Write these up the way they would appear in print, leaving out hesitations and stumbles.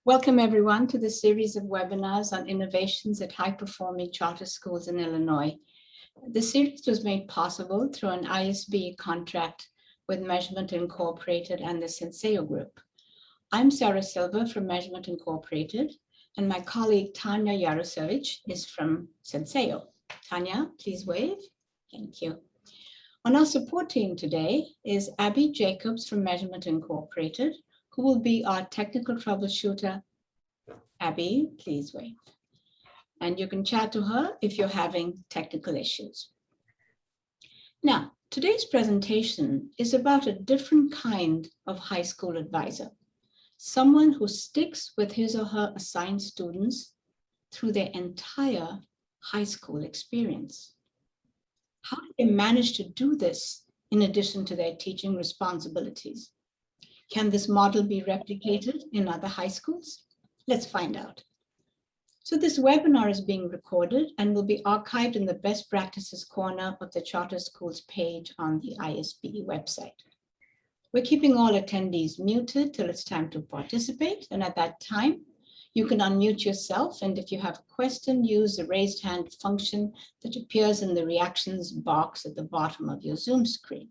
Welcome everyone to the series of webinars on innovations at high-performing charter schools in Illinois. The series was made possible through an ISB contract with Measurement Incorporated and the Senseo Group. I'm Sarah Silva from Measurement Incorporated, and my colleague Tanya Yarosevich is from Senseo. Tanya, please wave. Thank you. On our support team today is Abby Jacobs from Measurement Incorporated, who will be our technical troubleshooter. Abby, please wave. And you can chat to her if you're having technical issues. Now, today's presentation is about a different kind of high school advisor, someone who sticks with his or her assigned students through their entire high school experience. How do they manage to do this in addition to their teaching responsibilities? Can this model be replicated in other high schools? Let's find out. So this webinar is being recorded and will be archived in the best practices corner of the charter schools page on the ISB website. We're keeping all attendees muted till it's time to participate. And at that time, you can unmute yourself. And if you have a question, use the raised hand function that appears in the reactions box at the bottom of your Zoom screen.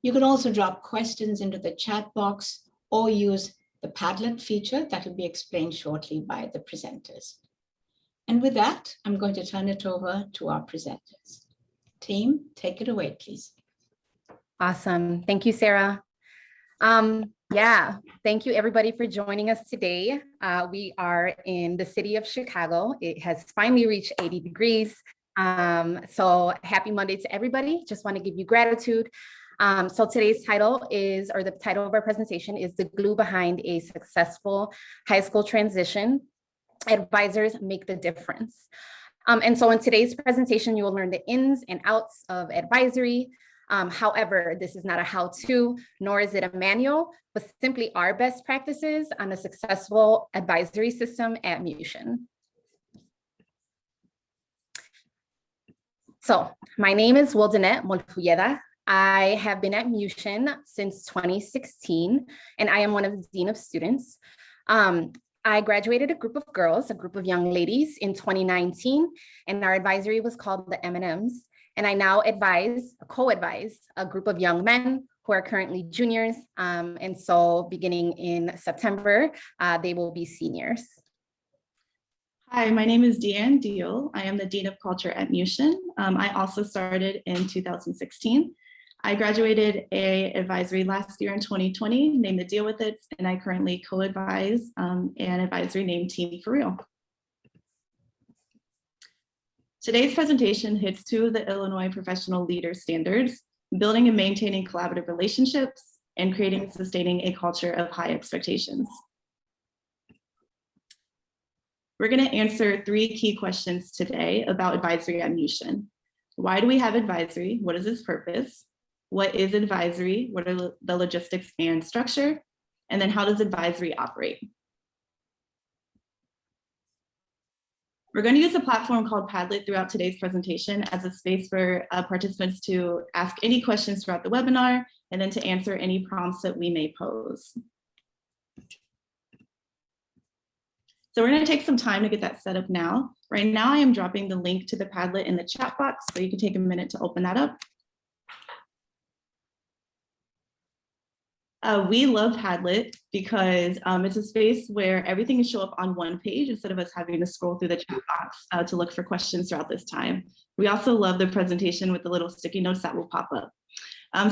You can also drop questions into the chat box or use the Padlet feature that will be explained shortly by the presenters. And with that, I'm going to turn it over to our presenters. Team, take it away, please. Awesome. Thank you, Sarah. Thank you everybody for joining us today. We are in the city of Chicago. It has finally reached 80 degrees. So happy Monday to everybody. Just want to give you gratitude. So today's title is, or the title of our presentation is The Glue Behind a Successful High School Transition. Advisors make the difference. And so in today's presentation, you will learn the ins and outs of advisory. However, this is not a how-to, nor is it a manual, but simply our best practices on a successful advisory system at MUSE. So my name is Wildanette Molfuyeda. I have been at MUSE since 2016, and I am one of the Dean of Students. I graduated a group of girls, a group of young ladies in 2019, and our advisory was called the M&Ms. And I now co-advise a group of young men who are currently juniors. And so beginning in September, they will be seniors. Hi, my name is Deanne Deal. I am the Dean of Culture at MUSE. I also started in 2016. I graduated an advisory last year in 2020, named the Deal With It, and I currently co-advise an advisory named Team For Real. Today's presentation hits two of the Illinois professional leader standards: building and maintaining collaborative relationships and creating and sustaining a culture of high expectations. We're going to answer three key questions today about advisory at MUSE. Why do we have advisory? What is its purpose? What is advisory? What are the logistics and structure? And then how does advisory operate? We're going to use a platform called Padlet throughout today's presentation as a space for participants to ask any questions throughout the webinar and then to answer any prompts that we may pose. So we're going to take some time to get that set up now. Right now, I am dropping the link to the Padlet in the chat box, so you can take a minute to open that up. We love Padlet because it's a space where everything can show up on one page instead of us having to scroll through the chat box to look for questions throughout this time. We also love the presentation with the little sticky notes that will pop up.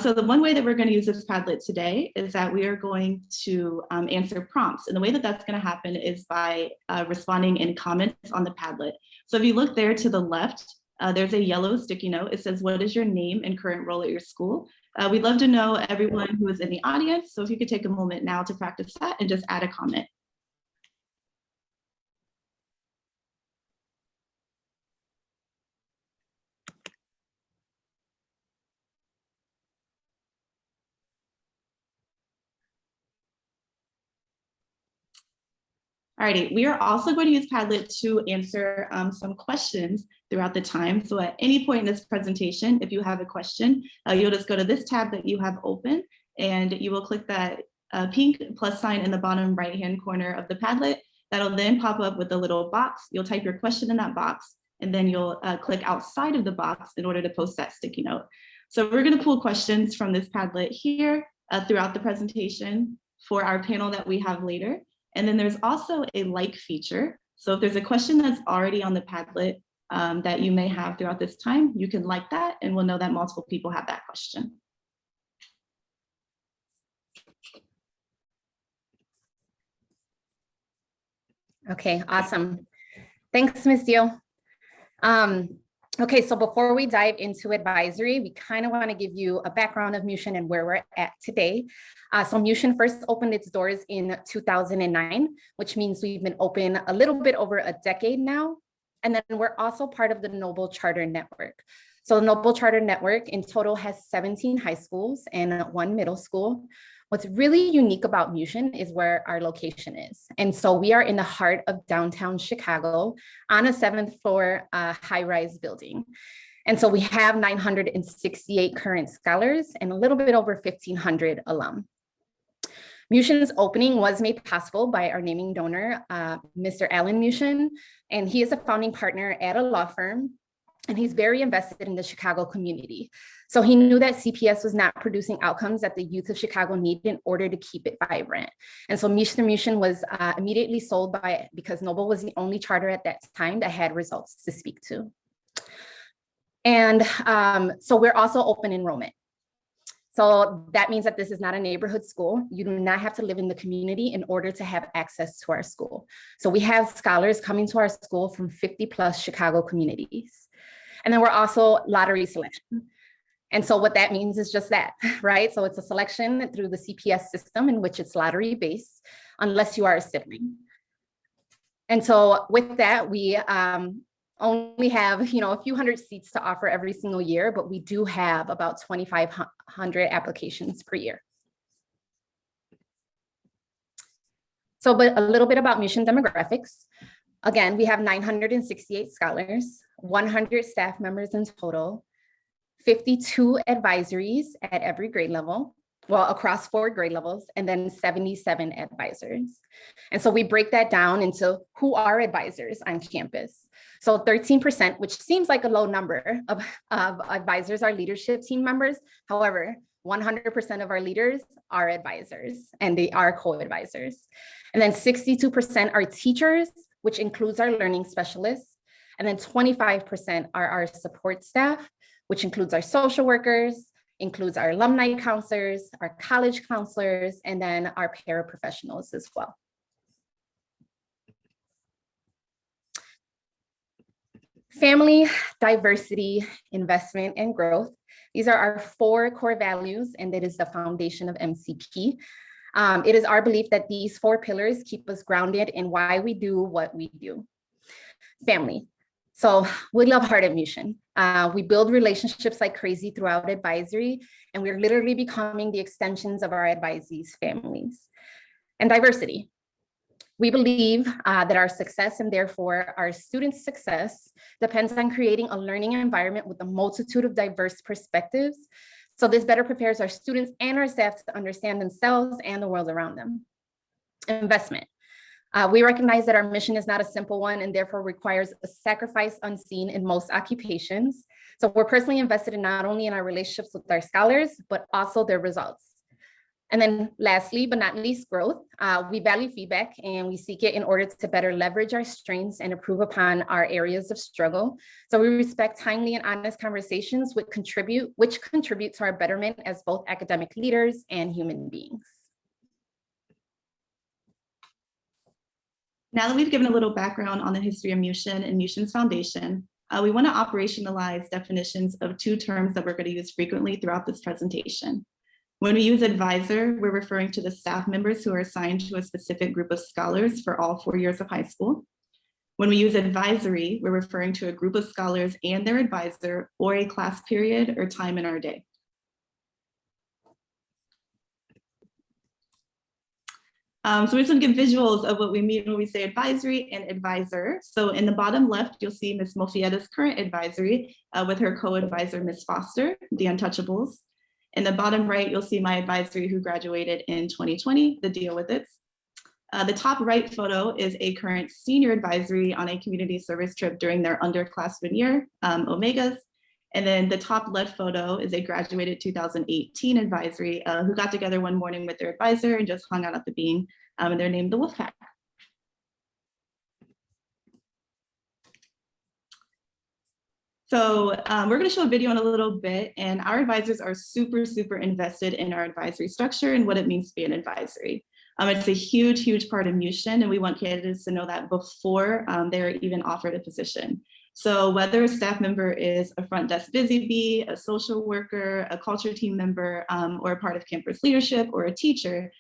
So the one way that we're going to use this Padlet today is that we are going to answer prompts. And the way that that's going to happen is by responding in comments on the Padlet. So if you look there to the left, there's a yellow sticky note. It says, what is your name and current role at your school? We'd love to know everyone who is in the audience. So if you could take a moment now to practice that and just add a comment. Alrighty, we are also going to use Padlet to answer some questions throughout the time. So at any point in this presentation, if you have a question, you'll just go to this tab that you have open and you will click that pink plus sign in the bottom right-hand corner of the Padlet. That'll then pop up with a little box. You'll type your question in that box, and then you'll click outside of the box in order to post that sticky note. So we're gonna pull questions from this Padlet here throughout the presentation for our panel that we have later. And then there's also a like feature. So if there's a question that's already on the Padlet that you may have throughout this time, you can like that and we'll know that multiple people have that question. Okay, awesome. Thanks, Ms. Dio. Okay, so before we dive into advisory, we kind of want to give you a background of MUSE and where we're at today. So MUSE first opened its doors in 2009, which means we've been open a little bit over a decade now. And then we're also part of the Noble Charter Network. So the Noble Charter Network in total has 17 high schools and 1 middle school. What's really unique about MUSE is where our location is. And so we are in the heart of downtown Chicago on a 7th floor high-rise building. And so we have 968 current scholars and a little bit over 1,500 alum. MUSE's opening was made possible by our naming donor, Mr. Alan MUSE, and he is a founding partner at a law firm, and he's very invested in the Chicago community. So he knew that CPS was not producing outcomes that the youth of Chicago need in order to keep it vibrant. And so MUSE was immediately sold because Noble was the only charter at that time that had results to speak to. And so we're also open enrollment. So that means that this is not a neighborhood school. You do not have to live in the community in order to have access to our school. So we have scholars coming to our school from 50+ Chicago communities. And then we're also lottery selection. And so what that means is just that, right? So it's a selection through the CPS system in which it's lottery based, unless you are a sibling. And so with that, we only have, a few hundred seats to offer every single year, but we do have about 2,500 applications per year. So, but a little bit about MUSE demographics. Again, we have 968 scholars, 100 staff members in total, 52 advisories at every grade level, well, across 4 grade levels, and then 77 advisors. And so we break that down into who are advisors on campus. So 13%, which seems like a low number of advisors, are leadership team members. However, 100% of our leaders are advisors, and they are co-advisors. And then 62% are teachers, which includes our learning specialists. And then 25% are our support staff, which includes our social workers, includes our alumni counselors, our college counselors, and then our paraprofessionals as well. Family, diversity, investment, and growth. These are our 4 core values, and that is the foundation of MCP. It is our belief that these 4 pillars keep us grounded in why we do what we do. Family. So we love hard at MUSE. We build relationships like crazy throughout advisory, and we're literally becoming the extensions of our advisees' families. And diversity. We believe that our success, and therefore our students' success, depends on creating a learning environment with a multitude of diverse perspectives. So this better prepares our students and our staff to understand themselves and the world around them. Investment. We recognize that our mission is not a simple one and therefore requires a sacrifice unseen in most occupations. So we're personally invested in not only in our relationships with our scholars, but also their results. And then lastly, but not least, growth. We value feedback and we seek it in order to better leverage our strengths and improve upon our areas of struggle. So we respect timely and honest conversations which contribute to our betterment as both academic leaders and human beings. Now that we've given a little background on the history of MUSE and MUSE's foundation, we want to operationalize definitions of 2 terms that we're going to use frequently throughout this presentation. When we use advisor, we're referring to the staff members who are assigned to a specific group of scholars for all 4 years of high school. When we use advisory, we're referring to a group of scholars and their advisor or a class period or time in our day. So we just want to give visuals of what we mean when we say advisory and advisor. So in the bottom left, you'll see Ms. Mofietta's current advisory with her co-advisor, Ms. Foster, the Untouchables. In the bottom right, you'll see my advisory who graduated in 2020, the deal with it. The top right photo is a current senior advisory on a community service trip during their underclassmen year, Omegas. And then the top left photo is a graduated 2018 advisory who got together one morning with their advisor and just hung out at the bean, and they're named the Wolfpack. So we're going to show a video in a little bit, and our advisors are super, super invested in our advisory structure and what it means to be an advisory. It's a huge, huge part of MUSE, and we want candidates to know that before they're even offered a position. So whether a staff member is a front desk busy bee, a social worker, a culture team member, or a part of campus leadership or a teacher,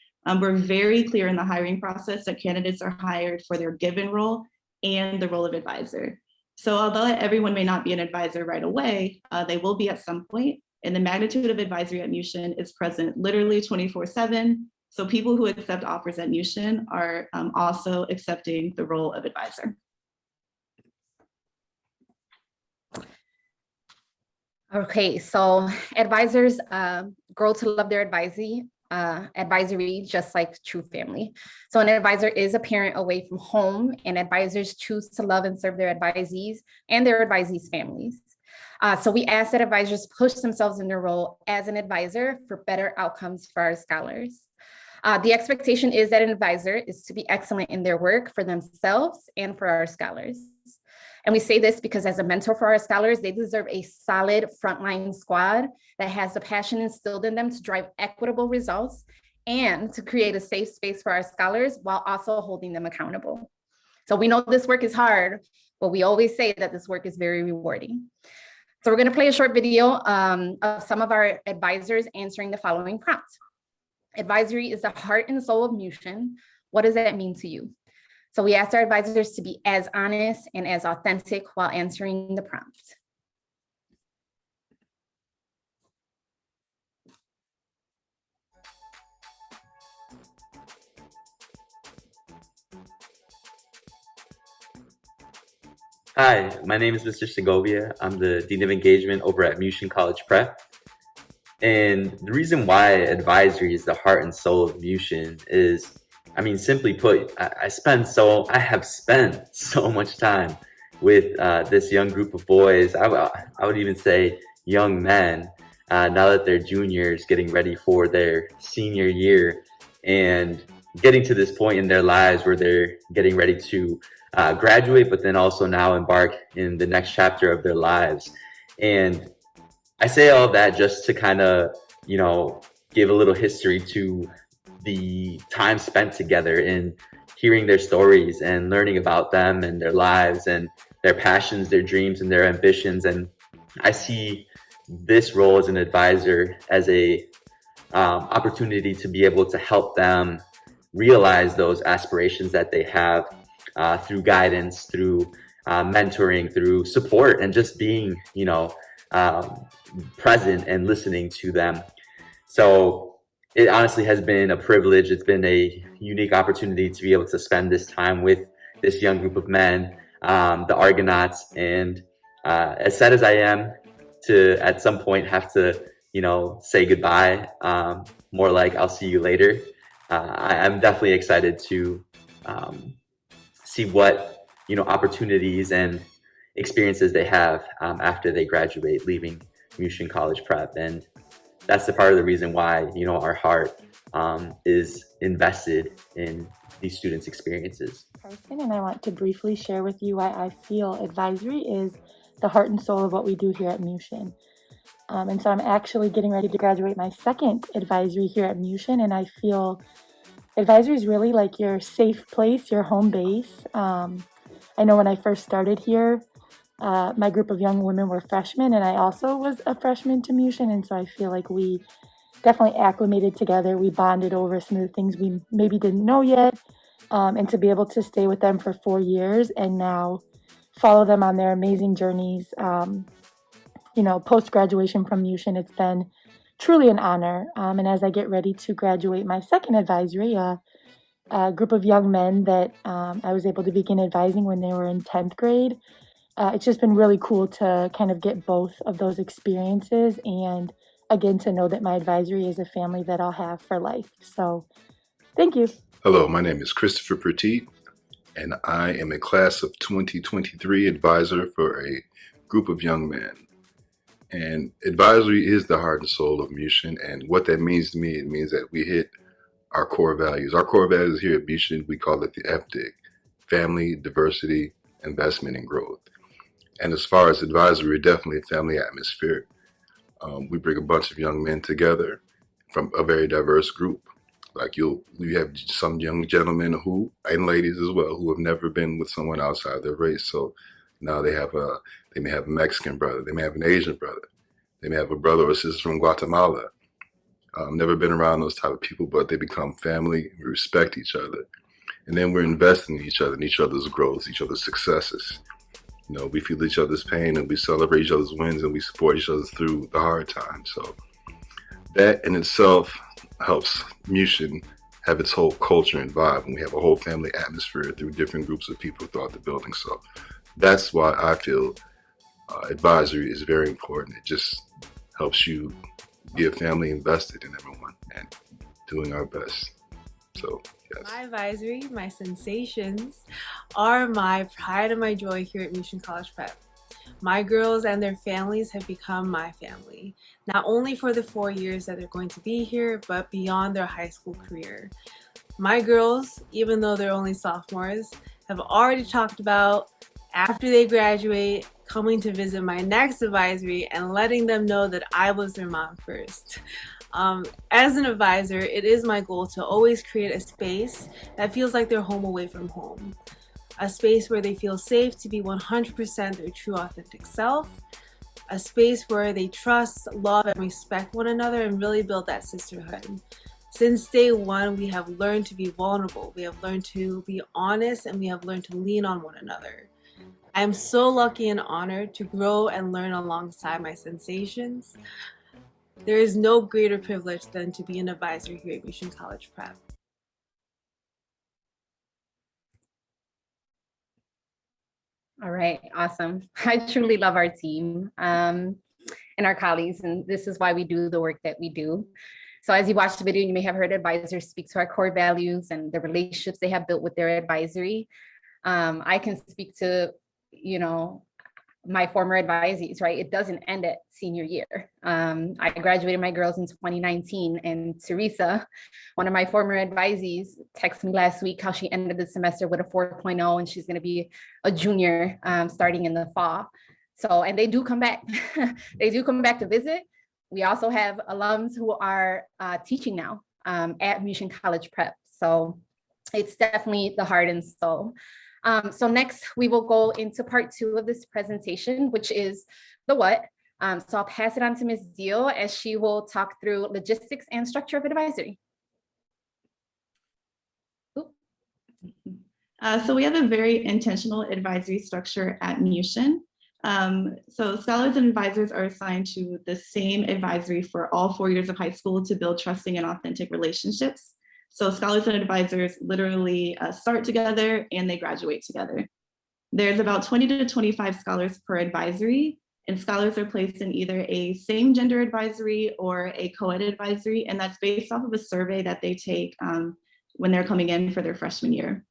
we're very clear in the hiring process that candidates are hired for their given role and the role of advisor. So although everyone may not be an advisor right away, they will be at some point, and the magnitude of advisory at MUSE is present literally 24/7. So people who accept offers at MUSE are also accepting the role of advisor. Okay, so advisors grow to love their advisory just like true family. So an advisor is a parent away from home, and advisors choose to love and serve their advisees and their advisees' families. So we ask that advisors push themselves in their role as an advisor for better outcomes for our scholars. The expectation is that an advisor is to be excellent in their work for themselves and for our scholars. And we say this because as a mentor for our scholars, they deserve a solid frontline squad that has the passion instilled in them to drive equitable results and to create a safe space for our scholars while also holding them accountable. So we know this work is hard, but we always say that this work is very rewarding. So we're going to play a short video of some of our advisors answering the following prompts. Advisory is the heart and soul of MUSE. What does that mean to you? So we asked our advisors to be as honest and as authentic while answering the prompt. Hi, my name is Mr. Segovia. I'm the Dean of Engagement over at MUSE College Prep. And the reason why advisory is the heart and soul of MUSE is, I mean, simply put, I have spent so much time with this young group of boys. I would even say young men, now that they're juniors, getting ready for their senior year and getting to this point in their lives where they're getting ready to graduate, but then also now embark in the next chapter of their lives. And I say all of that just to kind of, give a little history to the time spent together in hearing their stories and learning about them and their lives and their passions, their dreams, and their ambitions. And I see this role as an advisor as a opportunity to be able to help them realize those aspirations that they have through guidance, through mentoring, through support, and just being, present and listening to them. So it honestly has been a privilege. It's been a unique opportunity to be able to spend this time with this young group of men, the Argonauts, and as sad as I am to at some point have to, say goodbye, more like I'll see you later. I'm definitely excited to see what, opportunities and experiences they have after they graduate, leaving MUSE College Prep. And that's the part of the reason why, our heart is invested in these students' experiences. And I want to briefly share with you why I feel advisory is the heart and soul of what we do here at MUSE. And so I'm actually getting ready to graduate my second advisory here at MUSE, and I feel advisory is really like your safe place, your home base. I know when I first started here, my group of young women were freshmen, and I also was a freshman to MUSE, and so I feel like we definitely acclimated together. We bonded over some of the things we maybe didn't know yet, and to be able to stay with them for 4 years and now follow them on their amazing journeys, post-graduation from MUSE, it's been truly an honor. And as I get ready to graduate my second advisory, a group of young men that I was able to begin advising when they were in 10th grade, it's just been really cool to kind of get both of those experiences and again, to know that my advisory is a family that I'll have for life. So thank you. Hello, my name is Christopher Petit, and I am a class of 2023 advisor for a group of young men. And advisory is the heart and soul of Mushin. And what that means to me, it means that we hit our core values. Our core values here at Mushin, we call it the FDIG, family, diversity, investment, and growth. And as far as advisory, we're definitely a family atmosphere. We bring a bunch of young men together from a very diverse group. Like we have some young gentlemen who, and ladies as well, who have never been with someone outside their race. So now they may have a Mexican brother, they may have an Asian brother, they may have a brother or sister from Guatemala. Never been around those type of people, but they become family. We respect each other, and then we're investing in each other, in each other's growth, each other's successes. You know, we feel each other's pain and we celebrate each other's wins and we support each other through the hard times. So that in itself helps Mushin have its whole culture and vibe, and we have a whole family atmosphere through different groups of people throughout the building. So that's why I feel advisory is very important. It just helps you be a family invested in everyone and doing our best. So yes. My advisory, my sensations, are my pride and my joy here at Mushin College Prep. My girls and their families have become my family, not only for the 4 years that they're going to be here, but beyond their high school career. My girls, even though they're only sophomores, have already talked about, after they graduate, coming to visit my next advisory and letting them know that I was their mom first. As an advisor, it is my goal to always create a space that feels like they're home away from home. A space where they feel safe to be 100% their true authentic self. A space where they trust, love, and respect one another and really build that sisterhood. Since day one, we have learned to be vulnerable. We have learned to be honest, and we have learned to lean on one another. I am so lucky and honored to grow and learn alongside my sensations. There is no greater privilege than to be an advisor here at Mushin College Prep. All right, awesome. I truly love our team and our colleagues, and this is why we do the work that we do. So as you watch the video, you may have heard advisors speak to our core values and the relationships they have built with their advisory. I can speak to, you know, my former advisees, right? It doesn't end at senior year. I graduated my girls in 2019, and Teresa, one of my former advisees, texted me last week how she ended the semester with a 4.0 and she's gonna be a junior starting in the fall. So, and they do come back. They do come back to visit. We also have alums who are teaching now at Mushin College Prep. So it's definitely the heart and soul. So next we will go into part 2 of this presentation, which is the what. So I'll pass it on to Ms. Deal as she will talk through logistics and structure of advisory. So we have a very intentional advisory structure at Mushin. So scholars and advisors are assigned to the same advisory for all 4 years of high school to build trusting and authentic relationships. So scholars and advisors literally start together and they graduate together. There's about 20 to 25 scholars per advisory, and scholars are placed in either a same gender advisory or a co-ed advisory, and that's based off of a survey that they take when they're coming in for their freshman year.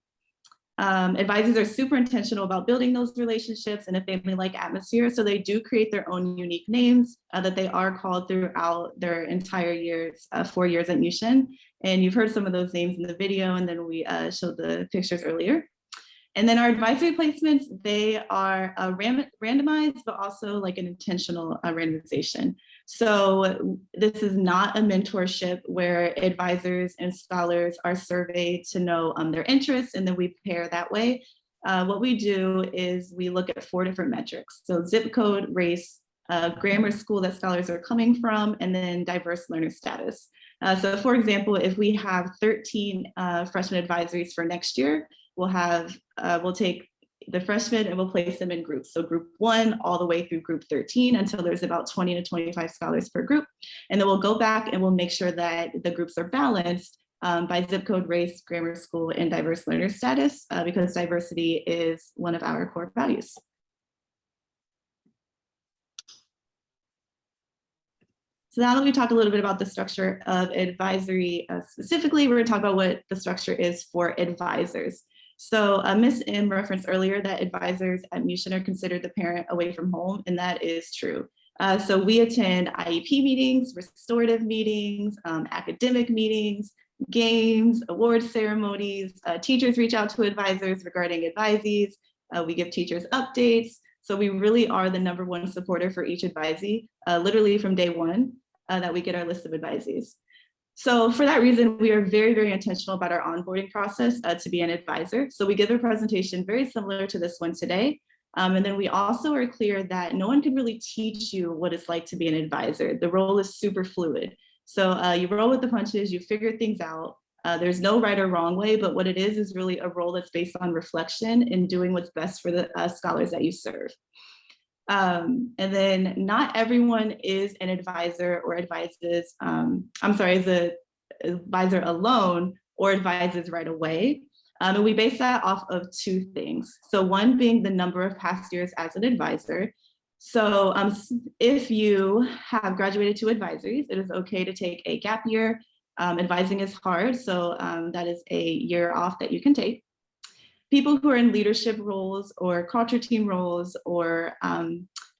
Advisors are super intentional about building those relationships in a family-like atmosphere, so they do create their own unique names that they are called throughout their entire years, 4 years at Mushin. And you've heard some of those names in the video, and then we showed the pictures earlier. And then our advisory placements, they are randomized, but also like an intentional randomization. So this is not a mentorship where advisors and scholars are surveyed to know their interests, and then we pair that way. What we do is we look at 4 different metrics. So zip code, race, grammar school that scholars are coming from, and then diverse learner status. So for example, if we have 13 freshman advisories for next year, we'll take the freshmen and we'll place them in groups. So group 1 all the way through group 13 until there's about 20 to 25 scholars per group. And then we'll go back and we'll make sure that the groups are balanced by zip code, race, grammar school, and diverse learner status, because diversity is one of our core values. So now that we talked a little bit about the structure of advisory specifically, we're going to talk about what the structure is for advisors. So Ms. M referenced earlier that advisors at MUSE are considered the parent away from home, and that is true. So we attend IEP meetings, restorative meetings, academic meetings, games, award ceremonies. Teachers reach out to advisors regarding advisees. We give teachers updates. So we really are the #1 supporter for each advisee, literally from day one that we get our list of advisees. So for that reason, we are very, very intentional about our onboarding process to be an advisor. So we give a presentation very similar to this one today. And then we also are clear that no one can really teach you what it's like to be an advisor. The role is super fluid. So you roll with the punches, you figure things out. There's no right or wrong way, but what it is really a role that's based on reflection and doing what's best for the scholars that you serve. And then not everyone is an advisor or advises, is an advisor alone or advises right away. And we base that off of 2 things. So one being the number of past years as an advisor. So if you have graduated to advisories, it is okay to take a gap year. Advising is hard, so that is a year off that you can take. People who are in leadership roles or culture team roles or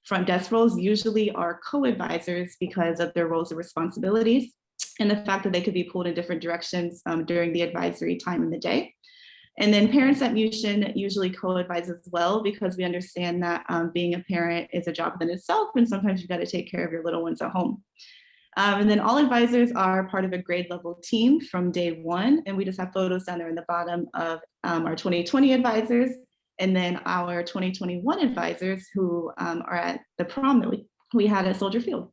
front desk roles usually are co-advisors because of their roles and responsibilities and the fact that they could be pulled in different directions during the advisory time in the day. And then parents at MUSE usually co-advise as well because we understand that being a parent is a job within itself and sometimes you've got to take care of your little ones at home. And then all advisors are part of a grade level team from day one. And we just have photos down there in the bottom of our 2020 advisors and then our 2021 advisors who are at the prom that we had at Soldier Field.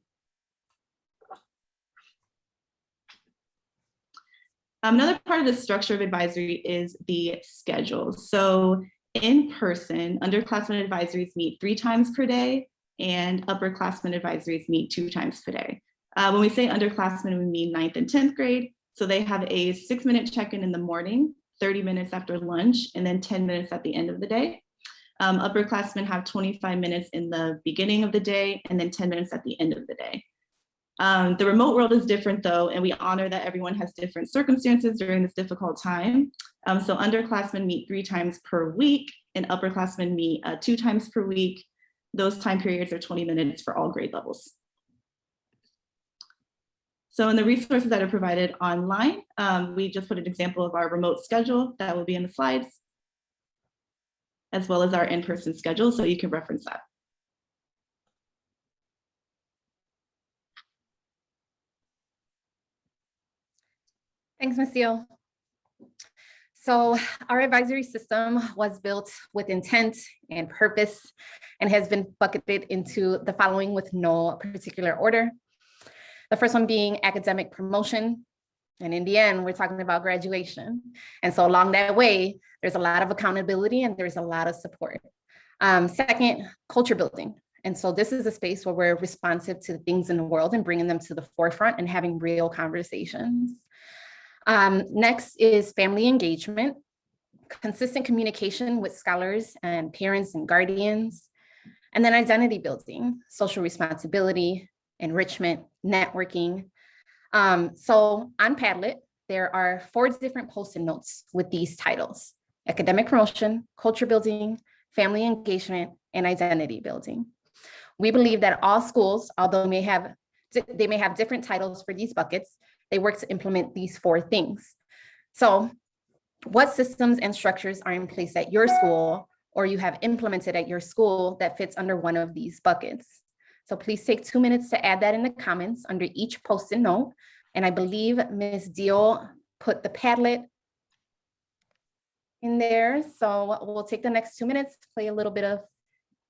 Another part of the structure of advisory is the schedule. So in person, underclassmen advisories meet 3 times per day and upperclassmen advisories meet 2 times per day. When we say underclassmen, we mean 9th and 10th grade. So they have a 6-minute check-in in the morning, 30 minutes after lunch, and then 10 minutes at the end of the day. Upperclassmen have 25 minutes in the beginning of the day and then 10 minutes at the end of the day. The remote world is different though, and we honor that everyone has different circumstances during this difficult time. So underclassmen meet 3 times per week and upperclassmen meet 2 times per week. Those time periods are 20 minutes for all grade levels. So in the resources that are provided online, we just put an example of our remote schedule that will be in the slides, as well as our in-person schedule, so you can reference that. Thanks, Ms. Seal. So our advisory system was built with intent and purpose and has been bucketed into the following with no particular order. The first one being academic promotion. And in the end, we're talking about graduation. And so along that way, there's a lot of accountability and there's a lot of support. Second, culture building. And so this is a space where we're responsive to things in the world and bringing them to the forefront and having real conversations. Next is family engagement, consistent communication with scholars and parents and guardians, and then identity building, social responsibility, enrichment, networking. So on Padlet, there are 4 different post-it notes with these titles: academic promotion, culture building, family engagement, and identity building. We believe that all schools, although they may have different titles for these buckets, they work to implement these 4 things. So what systems and structures are in place at your school or you have implemented at your school that fits under one of these buckets? So please take 2 minutes to add that in the comments under each post-it note. And I believe Ms. Deal put the Padlet in there. So we'll take the next 2 minutes, play a little bit of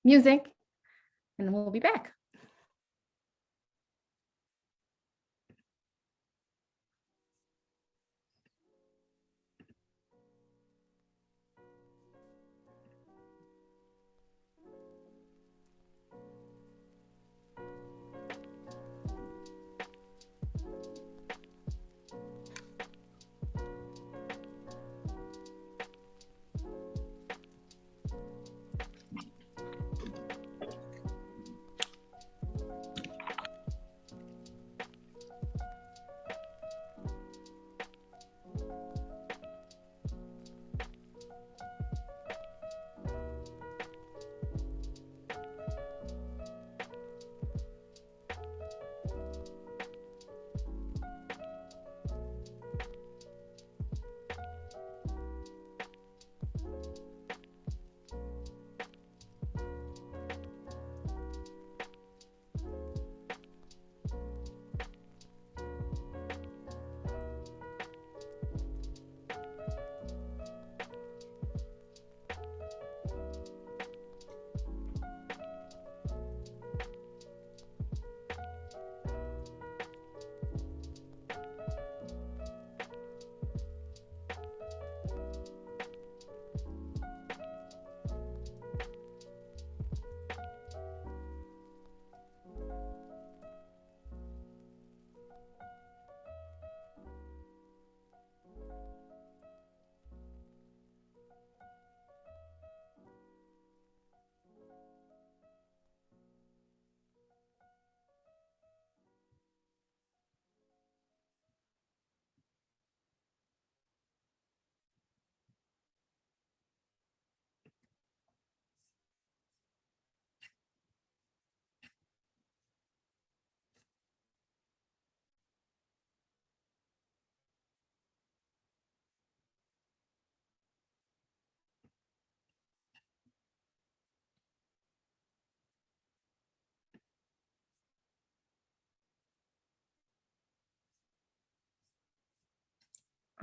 music, and then we'll be back.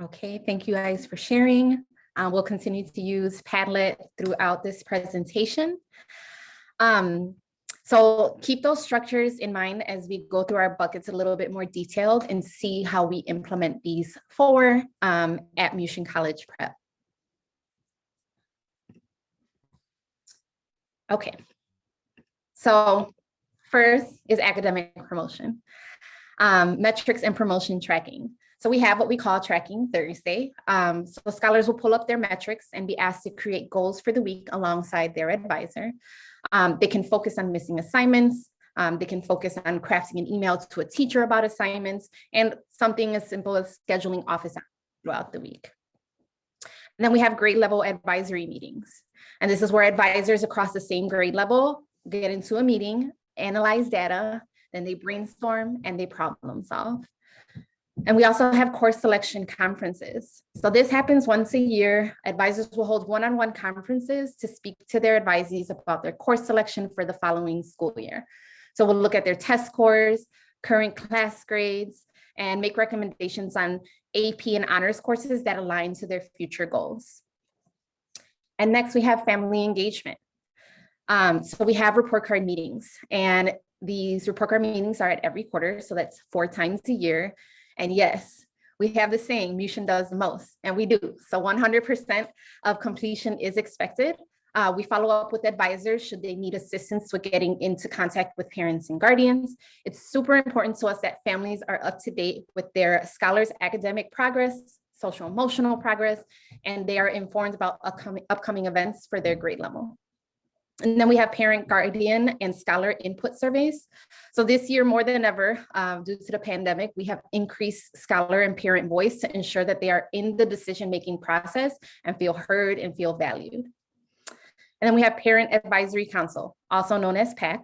Okay, thank you guys for sharing. We'll continue to use Padlet throughout this presentation. So keep those structures in mind as we go through our buckets a little bit more detailed and see how we implement these forward at MUSE College Prep. Okay, so first is academic promotion, metrics and promotion tracking. So we have what we call Tracking Thursday. So scholars will pull up their metrics and be asked to create goals for the week alongside their advisor. They can focus on missing assignments. They can focus on crafting an email to a teacher about assignments and something as simple as scheduling office hours throughout the week. And then we have grade level advisory meetings. And this is where advisors across the same grade level get into a meeting, analyze data, then they brainstorm and they problem solve. And we also have course selection conferences. So this happens once a year. Advisors will hold one-on-one conferences to speak to their advisees about their course selection for the following school year. So we'll look at their test scores, current class grades, and make recommendations on AP and honors courses that align to their future goals. And next we have family engagement. So we have report card meetings, and these report card meetings are at every quarter. So that's 4 times a year. And yes, we have the saying, MUSE does the most, and we do. So 100% of completion is expected. We follow up with advisors should they need assistance with getting into contact with parents and guardians. It's super important to us that families are up to date with their scholars' academic progress, social emotional progress, and they are informed about upcoming events for their grade level. And then we have parent, guardian, and scholar input surveys. So this year, more than ever, due to the pandemic, we have increased scholar and parent voice to ensure that they are in the decision-making process and feel heard and feel valued. And then we have Parent Advisory Council, also known as PAC.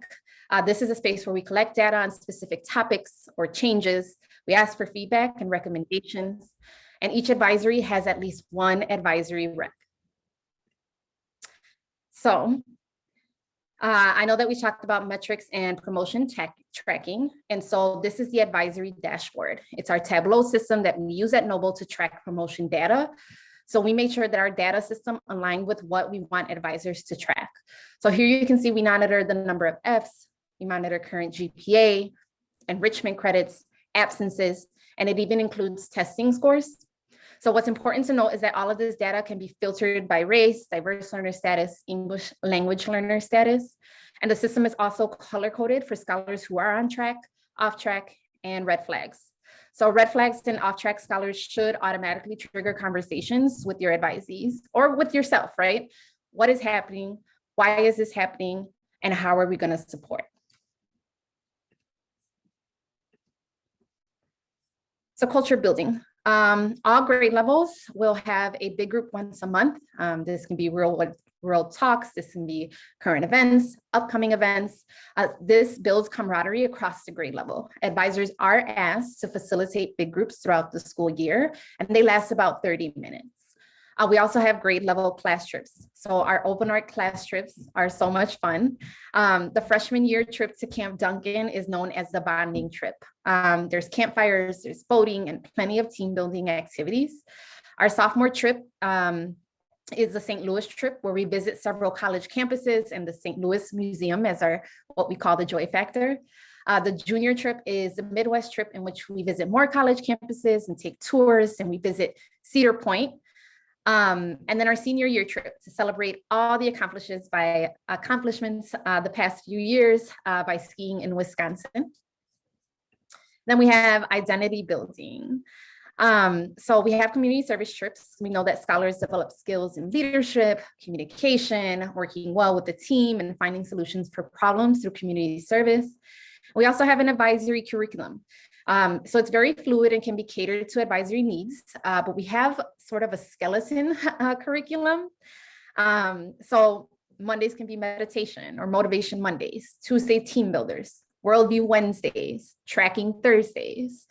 This is a space where we collect data on specific topics or changes. We ask for feedback and recommendations, and each advisory has at least one advisory rep. So I know that we talked about metrics and promotion tracking. And so this is the advisory dashboard. It's our Tableau system that we use at Noble to track promotion data. So we made sure that our data system aligned with what we want advisors to track. So here you can see we monitor the number of Fs, we monitor current GPA, enrichment credits, absences, and it even includes testing scores. So what's important to note is that all of this data can be filtered by race, diverse learner status, English language learner status. And the system is also color-coded for scholars who are on track, off track, and red flags. So red flags and off-track scholars should automatically trigger conversations with your advisees or with yourself, right? What is happening? Why is this happening? And how are we going to support? So culture building. All grade levels will have a big group once a month. This can be real talks, this can be current events, upcoming events. This builds camaraderie across the grade level. Advisors are asked to facilitate big groups throughout the school year, and they last about 30 minutes. We also have grade level class trips. So our open art class trips are so much fun. The freshman year trip to Camp Duncan is known as the bonding trip. There's campfires, there's boating, and plenty of team building activities. Our sophomore trip is the St. Louis trip, where we visit several college campuses and the St. Louis Museum as our what we call the joy factor. The junior trip is the Midwest trip, in which we visit more college campuses and take tours, and we visit Cedar Point. And then our senior year trip to celebrate all the accomplishments the past few years by skiing in Wisconsin. Then we have identity building. So we have community service trips. We know that scholars develop skills in leadership, communication, working well with the team, and finding solutions for problems through community service. We also have an advisory curriculum. So it's very fluid and can be catered to advisory needs, but we have sort of a skeleton curriculum. So Mondays can be meditation or motivation Mondays, Tuesday team builders, worldview Wednesdays, tracking Thursdays.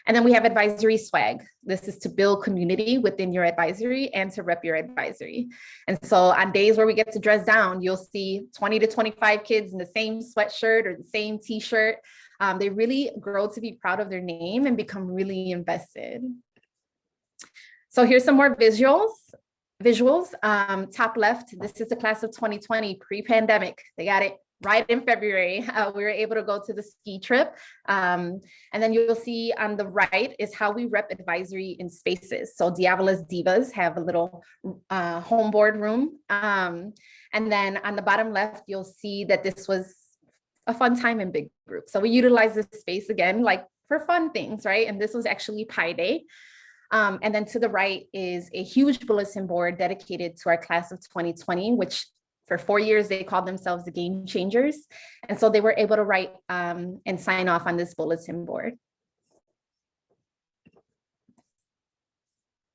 And then we have advisory swag. This is to build community within your advisory and to rep your advisory. And so on days where we get to dress down, you'll see 20 to 25 kids in the same sweatshirt or the same t-shirt. They really grow to be proud of their name and become really invested. So here's some more visuals. Top left, this is the class of 2020, pre-pandemic. They got it right in February. We were able to go to the ski trip. And then you'll see on the right is how we rep advisory in spaces. So Diavola's Divas have a little home board room. And then on the bottom left, you'll see that this was a fun time in big groups. So we utilize this space again, like for fun things, right? And this was actually Pi Day. And then to the right is a huge bulletin board dedicated to our class of 2020, which for 4 years, they called themselves the Game Changers. And so they were able to write and sign off on this bulletin board.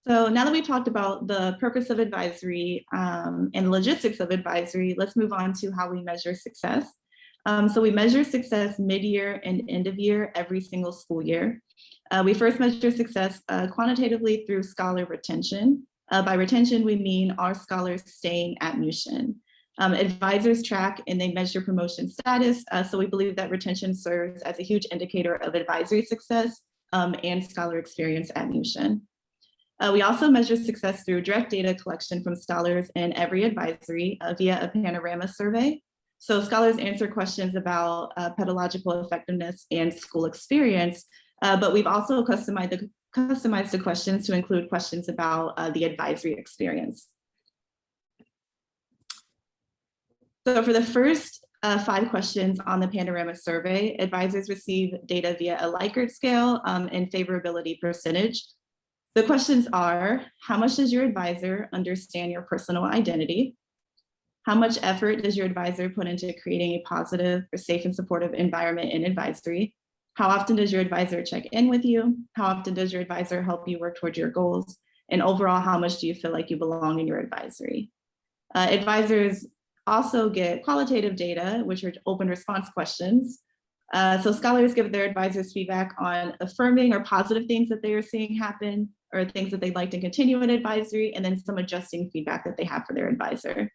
So now that we talked about the purpose of advisory and logistics of advisory, let's move on to how we measure success. So we measure success mid-year and end of year every single school year. We first measure success quantitatively through scholar retention. By retention, we mean our scholars staying at MUSE. Advisors track and they measure promotion status. So we believe that retention serves as a huge indicator of advisory success and scholar experience at MUSE. We also measure success through direct data collection from scholars in every advisory via a panorama survey. So scholars answer questions about pedagogical effectiveness and school experience, but we've also customized the questions to include questions about the advisory experience. So for the first 5 questions on the panorama survey, advisors receive data via a Lockhart scale and favorability percentage. The questions are, how much does your advisor understand your personal identity? How much effort does your advisor put into creating a positive or safe and supportive environment in advisory? How often does your advisor check in with you? How often does your advisor help you work towards your goals? And overall, how much do you feel like you belong in your advisory? Advisors also get qualitative data, which are open response questions. So scholars give their advisors feedback on affirming or positive things that they are seeing happen or things that they'd like to continue in advisory, and then some adjusting feedback that they have for their advisor.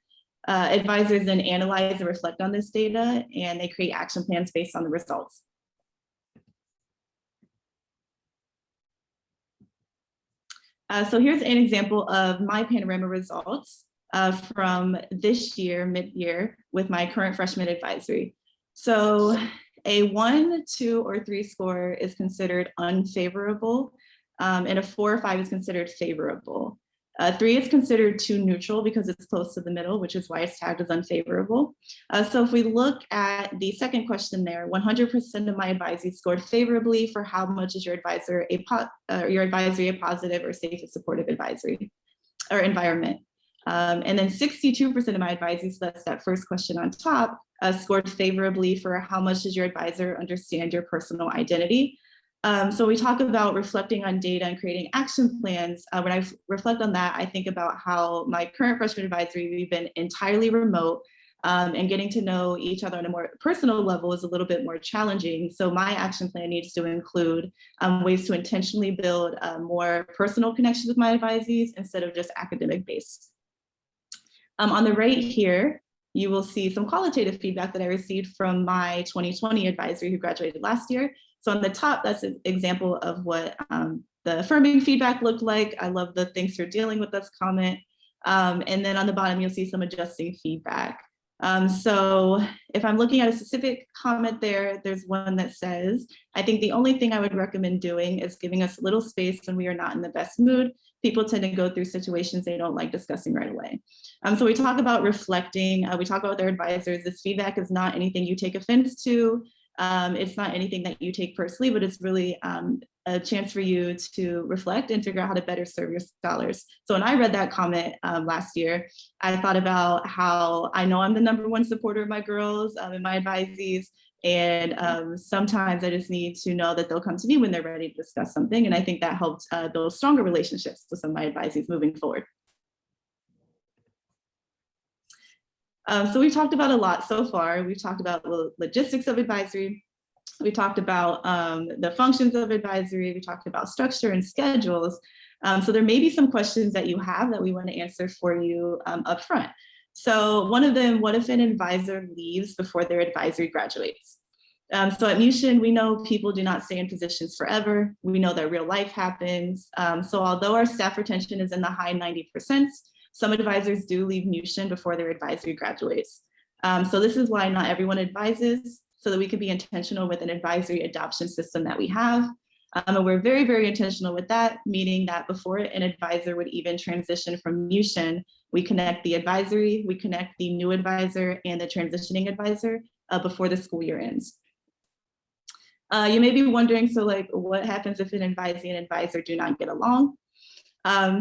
Advisors then analyze and reflect on this data, and they create action plans based on the results. So here's an example of my panorama results from this year, mid-year, with my current freshman advisory. So a 1, 2, or 3 score is considered unfavorable, and a 4 or 5 is considered favorable. 3 is considered too neutral because it's close to the middle, which is why it's tagged as unfavorable. So if we look at the second question there, 100% of my advisees scored favorably for how much is your advisor your advisory a positive or safe and supportive advisory or environment. And then 62% of my advisees, so that's that first question on top, scored favorably for how much does your advisor understand your personal identity. So we talk about reflecting on data and creating action plans. When I reflect on that, I think about how my current freshman advisory, we've been entirely remote, and getting to know each other on a more personal level is a little bit more challenging. So my action plan needs to include ways to intentionally build a more personal connection with my advisees instead of just academic based. On the right here, you will see some qualitative feedback that I received from my 2020 advisory who graduated last year. So on the top, that's an example of what the affirming feedback looked like. I love the thanks for dealing with us comment. And then on the bottom, you'll see some adjusting feedback. So if I'm looking at a specific comment there, there's one that says, I think the only thing I would recommend doing is giving us a little space when we are not in the best mood. People tend to go through situations they don't like discussing right away. So we talk about reflecting, we talk about their advisors. This feedback is not anything you take offense to. It's not anything that you take personally, but it's really a chance for you to reflect and figure out how to better serve your scholars. So when I read that comment last year, I thought about how I know I'm the #1 supporter of my girls and my advisees. And sometimes I just need to know that they'll come to me when they're ready to discuss something. And I think that helped build stronger relationships with some of my advisees moving forward. So we've talked about a lot so far. We've talked about the logistics of advisory. We talked about the functions of advisory. We talked about structure and schedules. So there may be some questions that you have that we want to answer for you up front. So one of them, what if an advisor leaves before their advisory graduates? So at MUSE, we know people do not stay in positions forever. We know that real life happens. So although our staff retention is in the high 90%, some advisors do leave MUSE before their advisory graduates. So this is why not everyone advises, so that we can be intentional with an advisory adoption system that we have. And we're very, very intentional with that, meaning that before an advisor would even transition from MUSE, we connect the advisory, we connect the new advisor and the transitioning advisor before the school year ends. You may be wondering, so like, what happens if an advisee and advisor do not get along?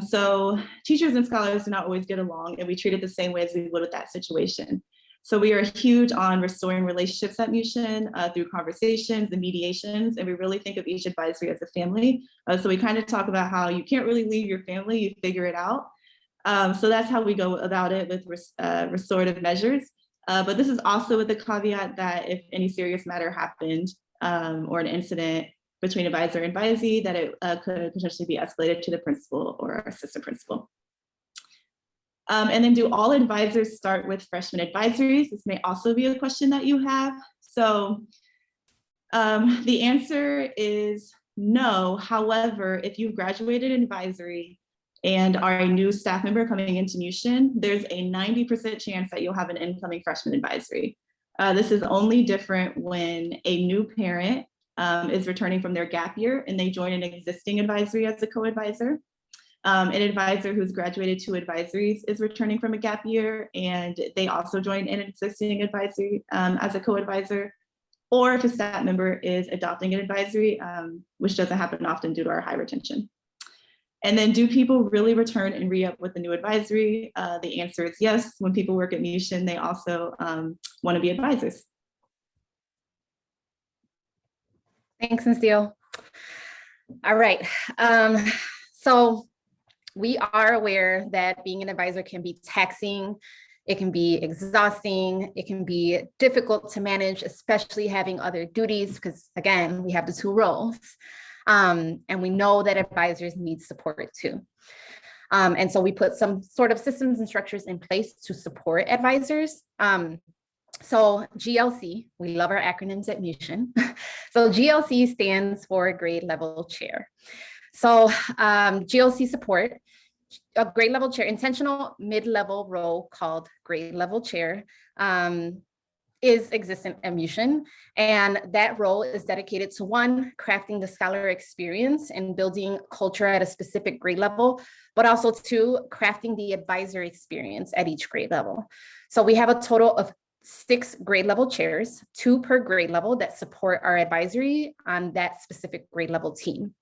So teachers and scholars do not always get along, and we treat it the same way as we would with that situation. So we are huge on restoring relationships at MUSE through conversations and mediations, and we really think of each advisory as a family. So we kind of talk about how you can't really leave your family, you figure it out. So that's how we go about it with restorative measures. But this is also with the caveat that if any serious matter happened or an incident between advisor and advisee, that it could potentially be escalated to the principal or assistant principal. And then do all advisors start with freshman advisories? This may also be a question that you have. So the answer is no. However, if you've graduated advisory and are a new staff member coming into MUSE, there's a 90% chance that you'll have an incoming freshman advisory. This is only different when a new parent is returning from their gap year and they join an existing advisory as a co-advisor. An advisor who's graduated 2 advisories is returning from a gap year and they also join an existing advisory as a co-advisor, or if a staff member is adopting an advisory, which doesn't happen often due to our high retention. And then do people really return and re-up with the new advisory? The answer is yes. When people work at MUSE, they also want to be advisors. Thanks, Asliyo. All right. So we are aware that being an advisor can be taxing, it can be exhausting, it can be difficult to manage, especially having other duties, because again, we have the 2 roles. And we know that advisors need support too. And so we put some sort of systems and structures in place to support advisors. So GLC, we love our acronyms at MUSE. So GLC stands for grade level chair. So GLC support, a grade level chair, intentional mid-level role called grade level chair is existent at MUSE. And that role is dedicated to 1, crafting the scholar experience and building culture at a specific grade level, but also 2, crafting the advisor experience at each grade level. So we have a total of 6 grade level chairs, 2 per grade level that support our advisory on that specific grade level team.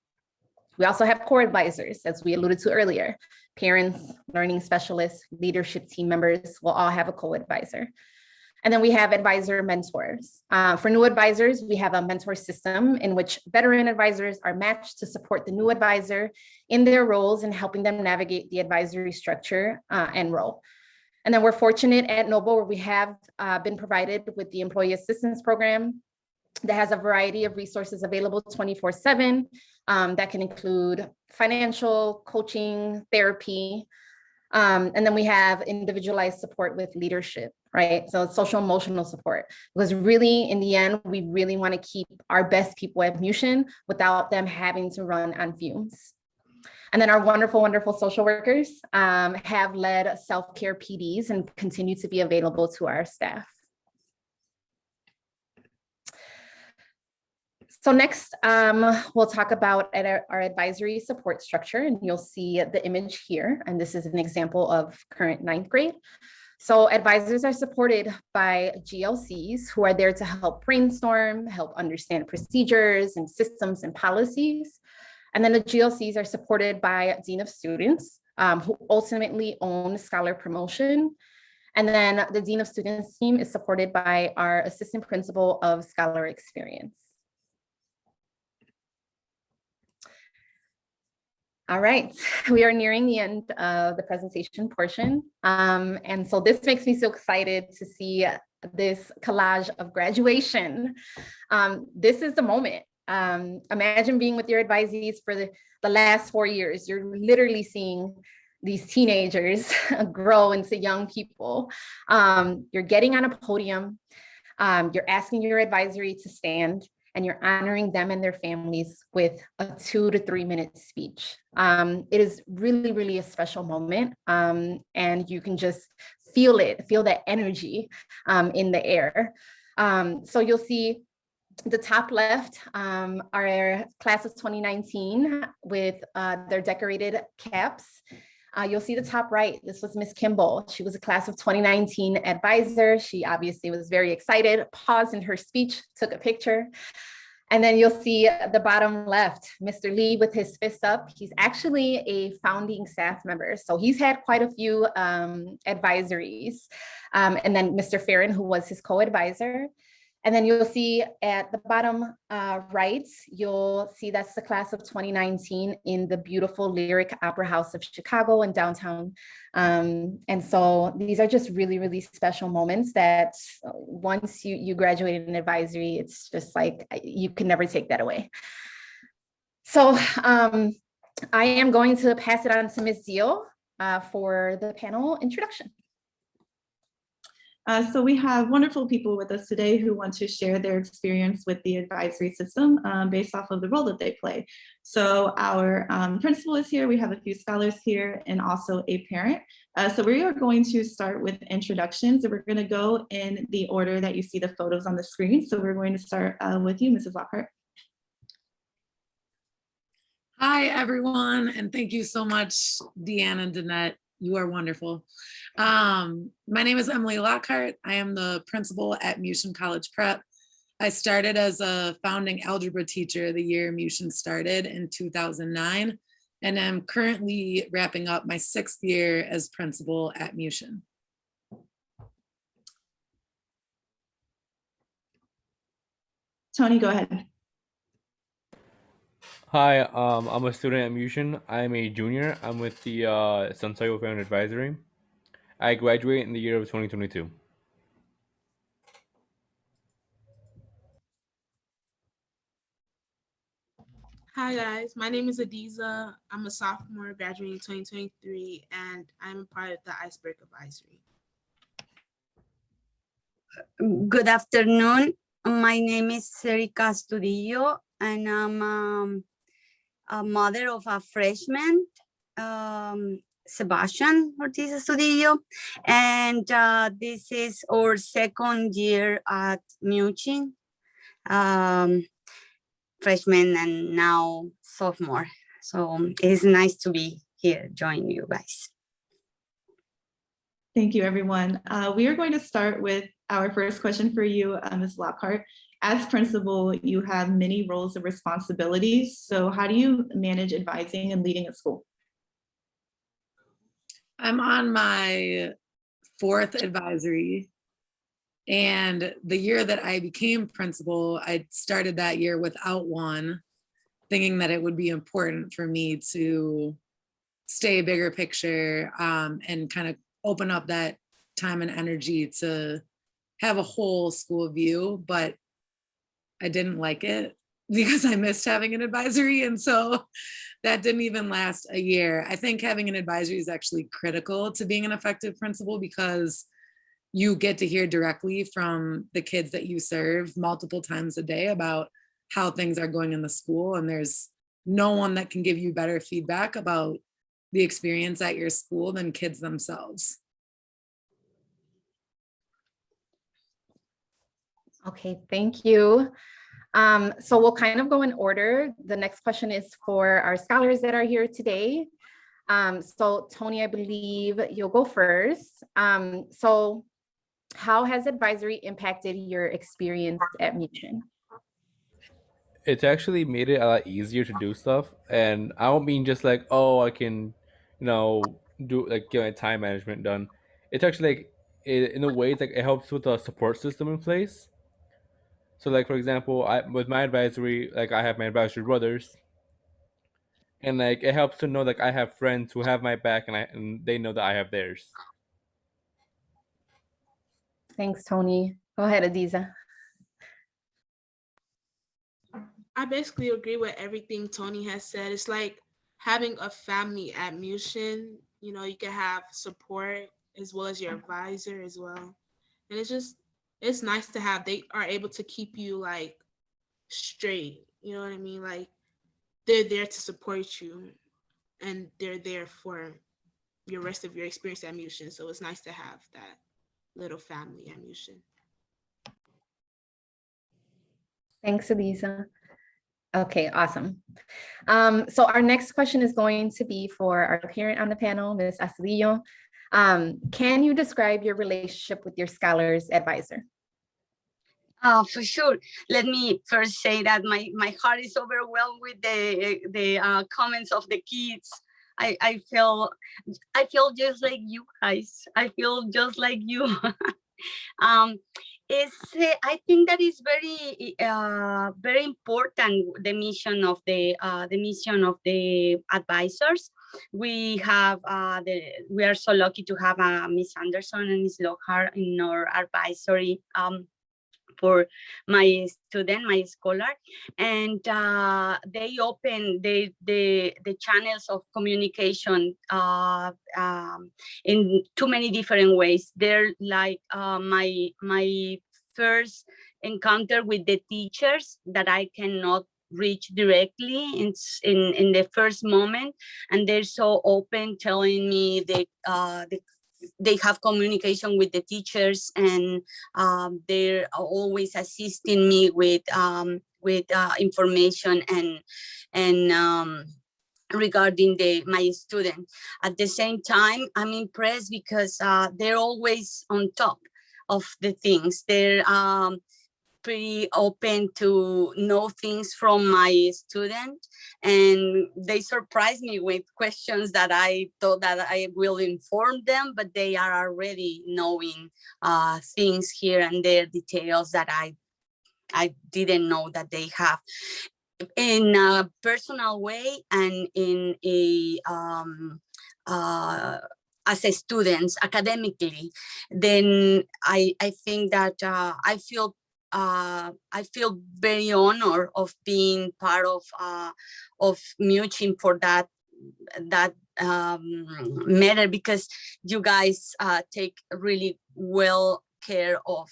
We also have core advisors, as we alluded to earlier. Parents, learning specialists, leadership team members will all have a co-advisor. And then we have advisor mentors. For new advisors, we have a mentor system in which veteran advisors are matched to support the new advisor in their roles and helping them navigate the advisory structure and role. And then we're fortunate at Noble where we have been provided with the employee assistance program that has a variety of resources available 24/7 that can include financial, coaching, therapy. And then we have individualized support with leadership, right? So social emotional support, because really in the end, we really want to keep our best people at MUSE without them having to run on fumes. And then our wonderful, wonderful social workers have led self-care PDs and continue to be available to our staff. So next, we'll talk about our advisory support structure, and you'll see the image here. And this is an example of current 9th grade. So advisors are supported by GLCs who are there to help brainstorm, help understand procedures and systems and policies. And then the GLCs are supported by a dean of students who ultimately own scholar promotion. And then the dean of students team is supported by our assistant principal of scholar experience. All right, we are nearing the end of the presentation portion. And so this makes me so excited to see this collage of graduation. This is the moment. Imagine being with your advisees for the last 4 years. You're literally seeing these teenagers grow into young people. You're getting on a podium. You're asking your advisory to stand, and you're honoring them and their families with a 2 to 3 minute speech. It is really, really a special moment. And you can just feel it, feel that energy in the air. So you'll see the top left, our class of 2019 with their decorated caps. You'll see the top right, this was Miss Kimball. She was a class of 2019 advisor. She obviously was very excited, paused in her speech, took a picture. And then you'll see the bottom left, Mr. Lee with his fist up. He's actually a founding staff member. So he's had quite a few advisories. And then Mr. Farron, who was his co-advisor. And then you'll see at the bottom right, you'll see that's the class of 2019 in the beautiful Lyric Opera House of Chicago in downtown. And so these are just really, really special moments that once you graduate in advisory, it's just like, you can never take that away. So I am going to pass it on to Ms. Zeal for the panel introduction. So we have wonderful people with us today who want to share their experience with the advisory system based off of the role that they play. So our principal is here, we have a few scholars here, and also a parent. So we are going to start with introductions, and we're going to go in the order that you see the photos on the screen. So we're going to start with you, Mrs. Lockhart. Hi, everyone, and thank you so much, Deanne and Danette. You are wonderful. My name is Emily Lockhart. I am the principal at Mushin College Prep. I started as a founding algebra teacher the year Mushin started in 2009, and I'm currently wrapping up my 6th year as principal at Mushin. Tony, go ahead. Hi, I'm a student at Mushin. I'm a junior. I'm with the Sansayo Family Advisory. I graduate in the year of 2022. Hi guys, my name is Adiza. I'm a sophomore graduating 2023, and I'm part of the Iceberg Advisory. Good afternoon. My name is Erika Studio, and I'm a mother of a freshman, Sebastian Ortiz Studio, and this is our 2nd year at Mushin, freshman and now sophomore. So it's nice to be here, join you guys. Thank you, everyone. We are going to start with our first question for you, Ms. Lockhart. As principal, you have many roles and responsibilities. So how do you manage advising and leading a school? I'm on my 4th advisory. And the year that I became principal, I started that year without one, thinking that it would be important for me to stay bigger picture and kind of open up that time and energy to have a whole school view. But I didn't like it because I missed having an advisory. And so that didn't even last a year. I think having an advisory is actually critical to being an effective principal because you get to hear directly from the kids that you serve multiple times a day about how things are going in the school. And there's no one that can give you better feedback about the experience at your school than kids themselves. Okay, thank you. So we'll kind of go in order. The next question is for our scholars that are here today. So Tony, I believe you'll go first. So how has advisory impacted your experience at Mushin? It's actually made it a lot easier to do stuff. And I don't mean just like, oh, I can, do like get my time management done. It's actually like, in a way, it's like it helps with a support system in place. So like, for example, with my advisory, like I have my advisory brothers, and like it helps to know like I have friends who have my back and they know that I have theirs. Thanks, Tony. Go ahead, Adiza. I basically agree with everything Tony has said. It's like having a family at Mushin. You know, you can have support as well as your advisor as well. And it's it's nice to have, they are able to keep you like straight. You know what I mean? Like they're there to support you, and they're there for your rest of your experience at Mushin. So it's nice to have that little family at Mushin. Thanks, Adiza. Okay, awesome. So our next question is going to be for our parent on the panel, Ms. Asliyo. Can you describe your relationship with your scholars advisor? For sure. Let me first say that my heart is overwhelmed with the comments of the kids. I feel just like you guys. I feel just like you. I think that is very important, the mission of the advisors. We are so lucky to have Miss Anderson and Miss Lockhart in our advisory for my student, my scholar, and they open the channels of communication in too many different ways. They're like my first encounter with the teachers that I cannot reach directly in the first moment, and they're so open, telling me they have communication with the teachers, and they're always assisting me with information and regarding my student. At the same time, I'm impressed because they're always on top of the things. They're pretty open to know things from my student, and they surprise me with questions that I thought that I will inform them, but they are already knowing things here and there, details that I didn't know that they have, in a personal way and in a as a student academically. Then I think that I feel very honored of being part of Muchin for that matter, because you guys take really good care of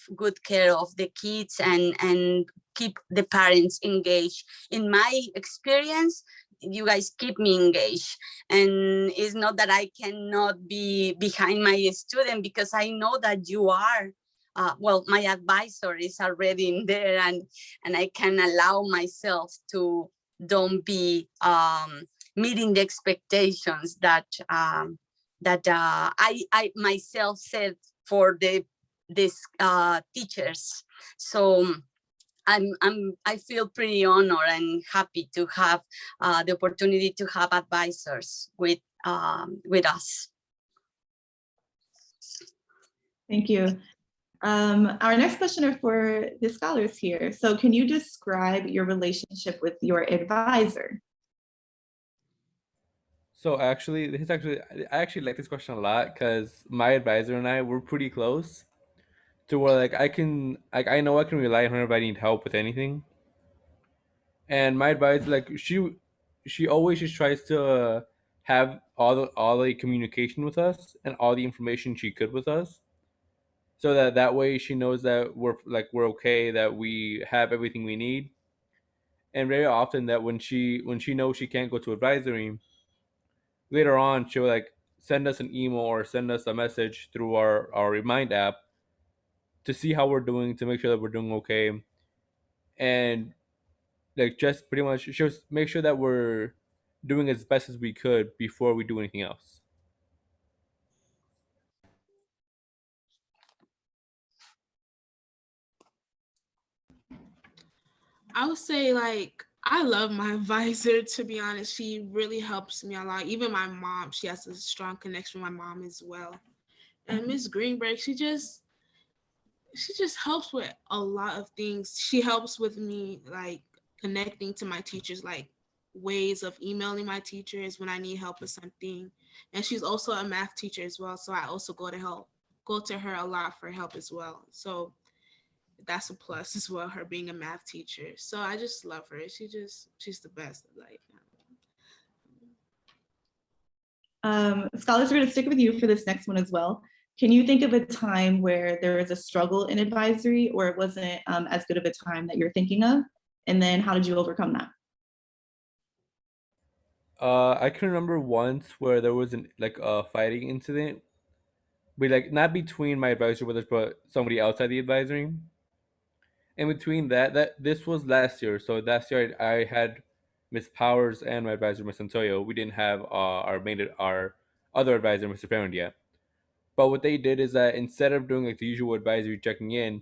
the kids and keep the parents engaged. In my experience, you guys keep me engaged, and it's not that I cannot be behind my student, because I know that you are. Well, my advisor is already in there, and I can allow myself to don't be meeting the expectations that I myself set for these teachers. So I feel pretty honored and happy to have the opportunity to have advisors with us. Thank you. Our next question are for the scholars here. So can you describe your relationship with your advisor? So actually, I actually like this question a lot because my advisor and I were pretty close to where like I know I can rely on her if I need help with anything. And my advisor, like she always just tries to have all the communication with us and all the information she could with us, so that way she knows that we're okay, that we have everything we need. And very often that when she knows she can't go to advisory, later on she'll like send us an email or send us a message through our Remind app to see how we're doing, to make sure that we're doing okay, and like just pretty much she'll make sure that we're doing as best as we could before we do anything else. I would say, like, I love my advisor, to be honest. She really helps me a lot. Even my mom, she has a strong connection with my mom as well. And Miss Greenberg, she just helps with a lot of things. She helps with me like connecting to my teachers, like ways of emailing my teachers when I need help with something. And she's also a math teacher as well. So I also go to her a lot for help as well. So that's a plus as well, her being a math teacher. So I just love her. She's the best. Like, scholars, are going to stick with you for this next one as well. can you think of a time where there was a struggle in advisory or it wasn't as good of a time that you're thinking of? And then how did you overcome that? I can remember once where there was a fighting incident, but like not between my advisor with us, but somebody outside the advisory. In between that this was last year. So last year I had Miss Powers and my advisor Miss Antonio. We didn't have our other advisor Mr. Farron yet. But what they did is that instead of doing like the usual advisory checking in,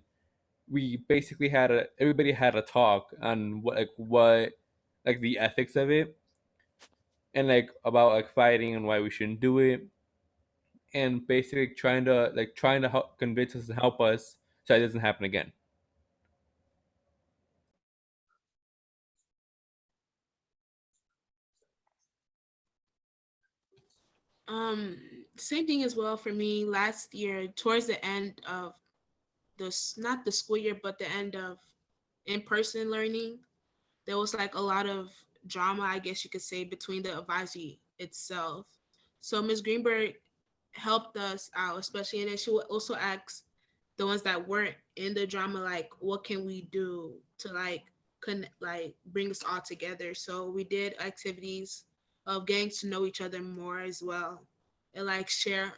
we basically everybody had a talk on what like the ethics of it and like about like fighting and why we shouldn't do it, and basically trying to help convince us and help us so it doesn't happen again. Um, Same thing as well for me. Last year, towards the end of not the school year, but the end of in-person learning, there was like a lot of drama, I guess you could say, between the advisory itself. So Ms. Greenberg helped us out, especially, and then she would also ask the ones that weren't in the drama, like, what can we do to bring us all together? So we did activities of getting to know each other more as well, and like share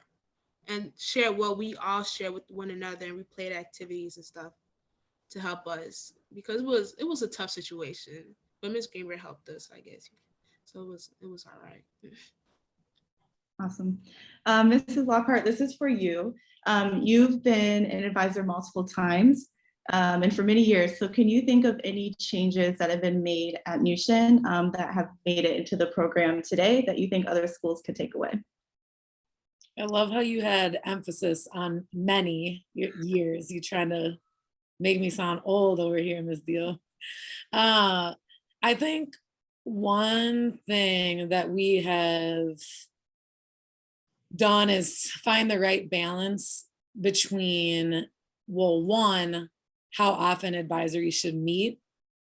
what we all share with one another, and we played activities and stuff to help us, because it was a tough situation, but Miss Greenberg helped us, I guess. So it was all right. Awesome. Mrs. Lockhart, this is for you. You've been an advisor multiple times and for many years. So can you think of any changes that have been made at Mushin that have made it into the program today that you think other schools could take away? I love how you had emphasis on many years. You trying to make me sound old over here, Ms. Deal. I think one thing that we have done is find the right balance between, well, one, how often advisory should meet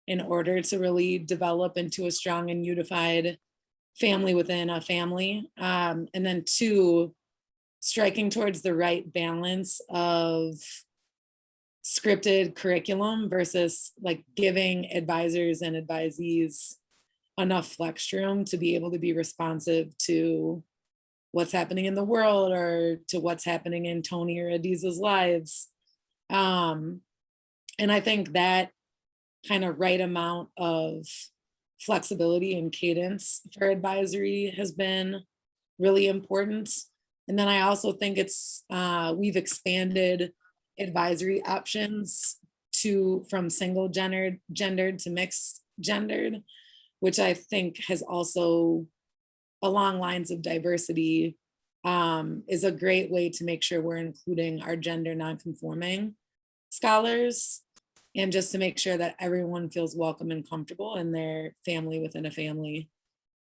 in order to really develop into a strong and unified family within a family. And then two, striking towards the right balance of scripted curriculum versus like giving advisors and advisees enough flex room to be able to be responsive to what's happening in the world or to what's happening in Tony or Adiza's lives. And I think that kind of right amount of flexibility and cadence for advisory has been really important. And then I also think we've expanded advisory options from single gendered to mixed gendered, which I think has also, along lines of diversity, is a great way to make sure we're including our gender nonconforming scholars, and just to make sure that everyone feels welcome and comfortable in their family within a family.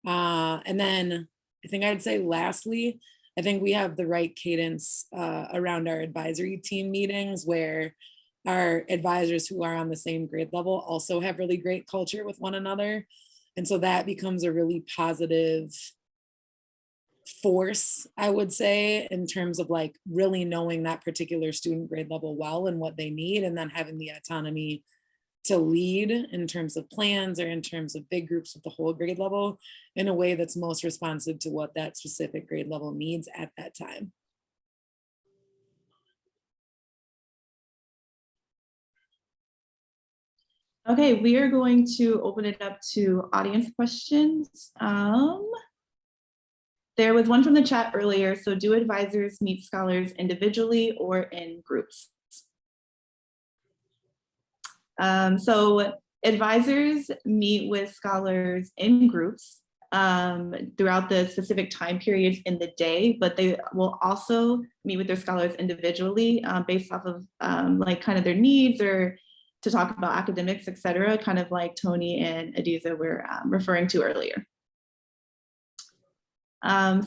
And then I think I'd say lastly, I think we have the right cadence around our advisory team meetings where our advisors who are on the same grade level also have really great culture with one another. And so that becomes a really positive force, I would say, in terms of like really knowing that particular student grade level well and what they need, and then having the autonomy to lead in terms of plans or in terms of big groups with the whole grade level in a way that's most responsive to what that specific grade level needs at that time. Okay, we are going to open it up to audience questions. There was one from the chat earlier. So do advisors meet scholars individually or in groups? So advisors meet with scholars in groups throughout the specific time periods in the day, but they will also meet with their scholars individually based off of like kind of their needs or to talk about academics, et cetera, kind of like Tony and Adiza were referring to earlier.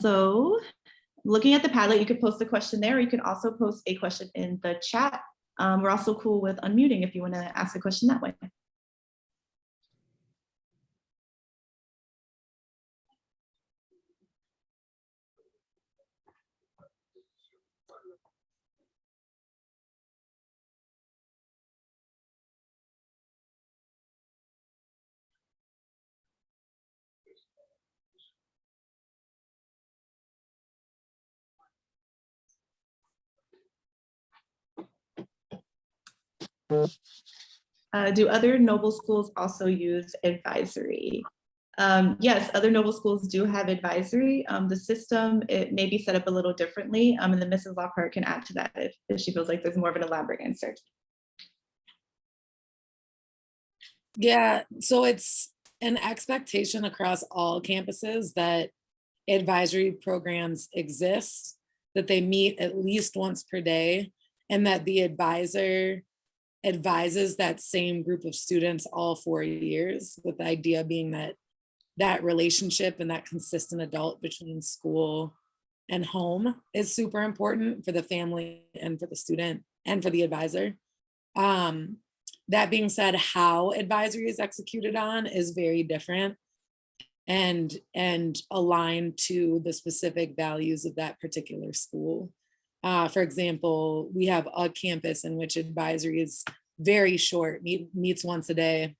So looking at the Padlet, you could post a question there, or you can also post a question in the chat. We're also cool with unmuting if you want to ask a question that way. Do other Noble schools also use advisory? Yes, other Noble schools do have advisory. The system, it may be set up a little differently, and then Mrs. Lockhart can add to that if she feels like there's more of an elaborate answer. Yeah, so it's an expectation across all campuses that advisory programs exist, that they meet at least once per day, and that the advisor advises that same group of students all 4 years, with the idea being that that relationship and that consistent adult between school and home is super important for the family and for the student and for the advisor. That being said, how advisory is executed on is very different and aligned to the specific values of that particular school. For example, we have a campus in which advisory is very short, meets once a day,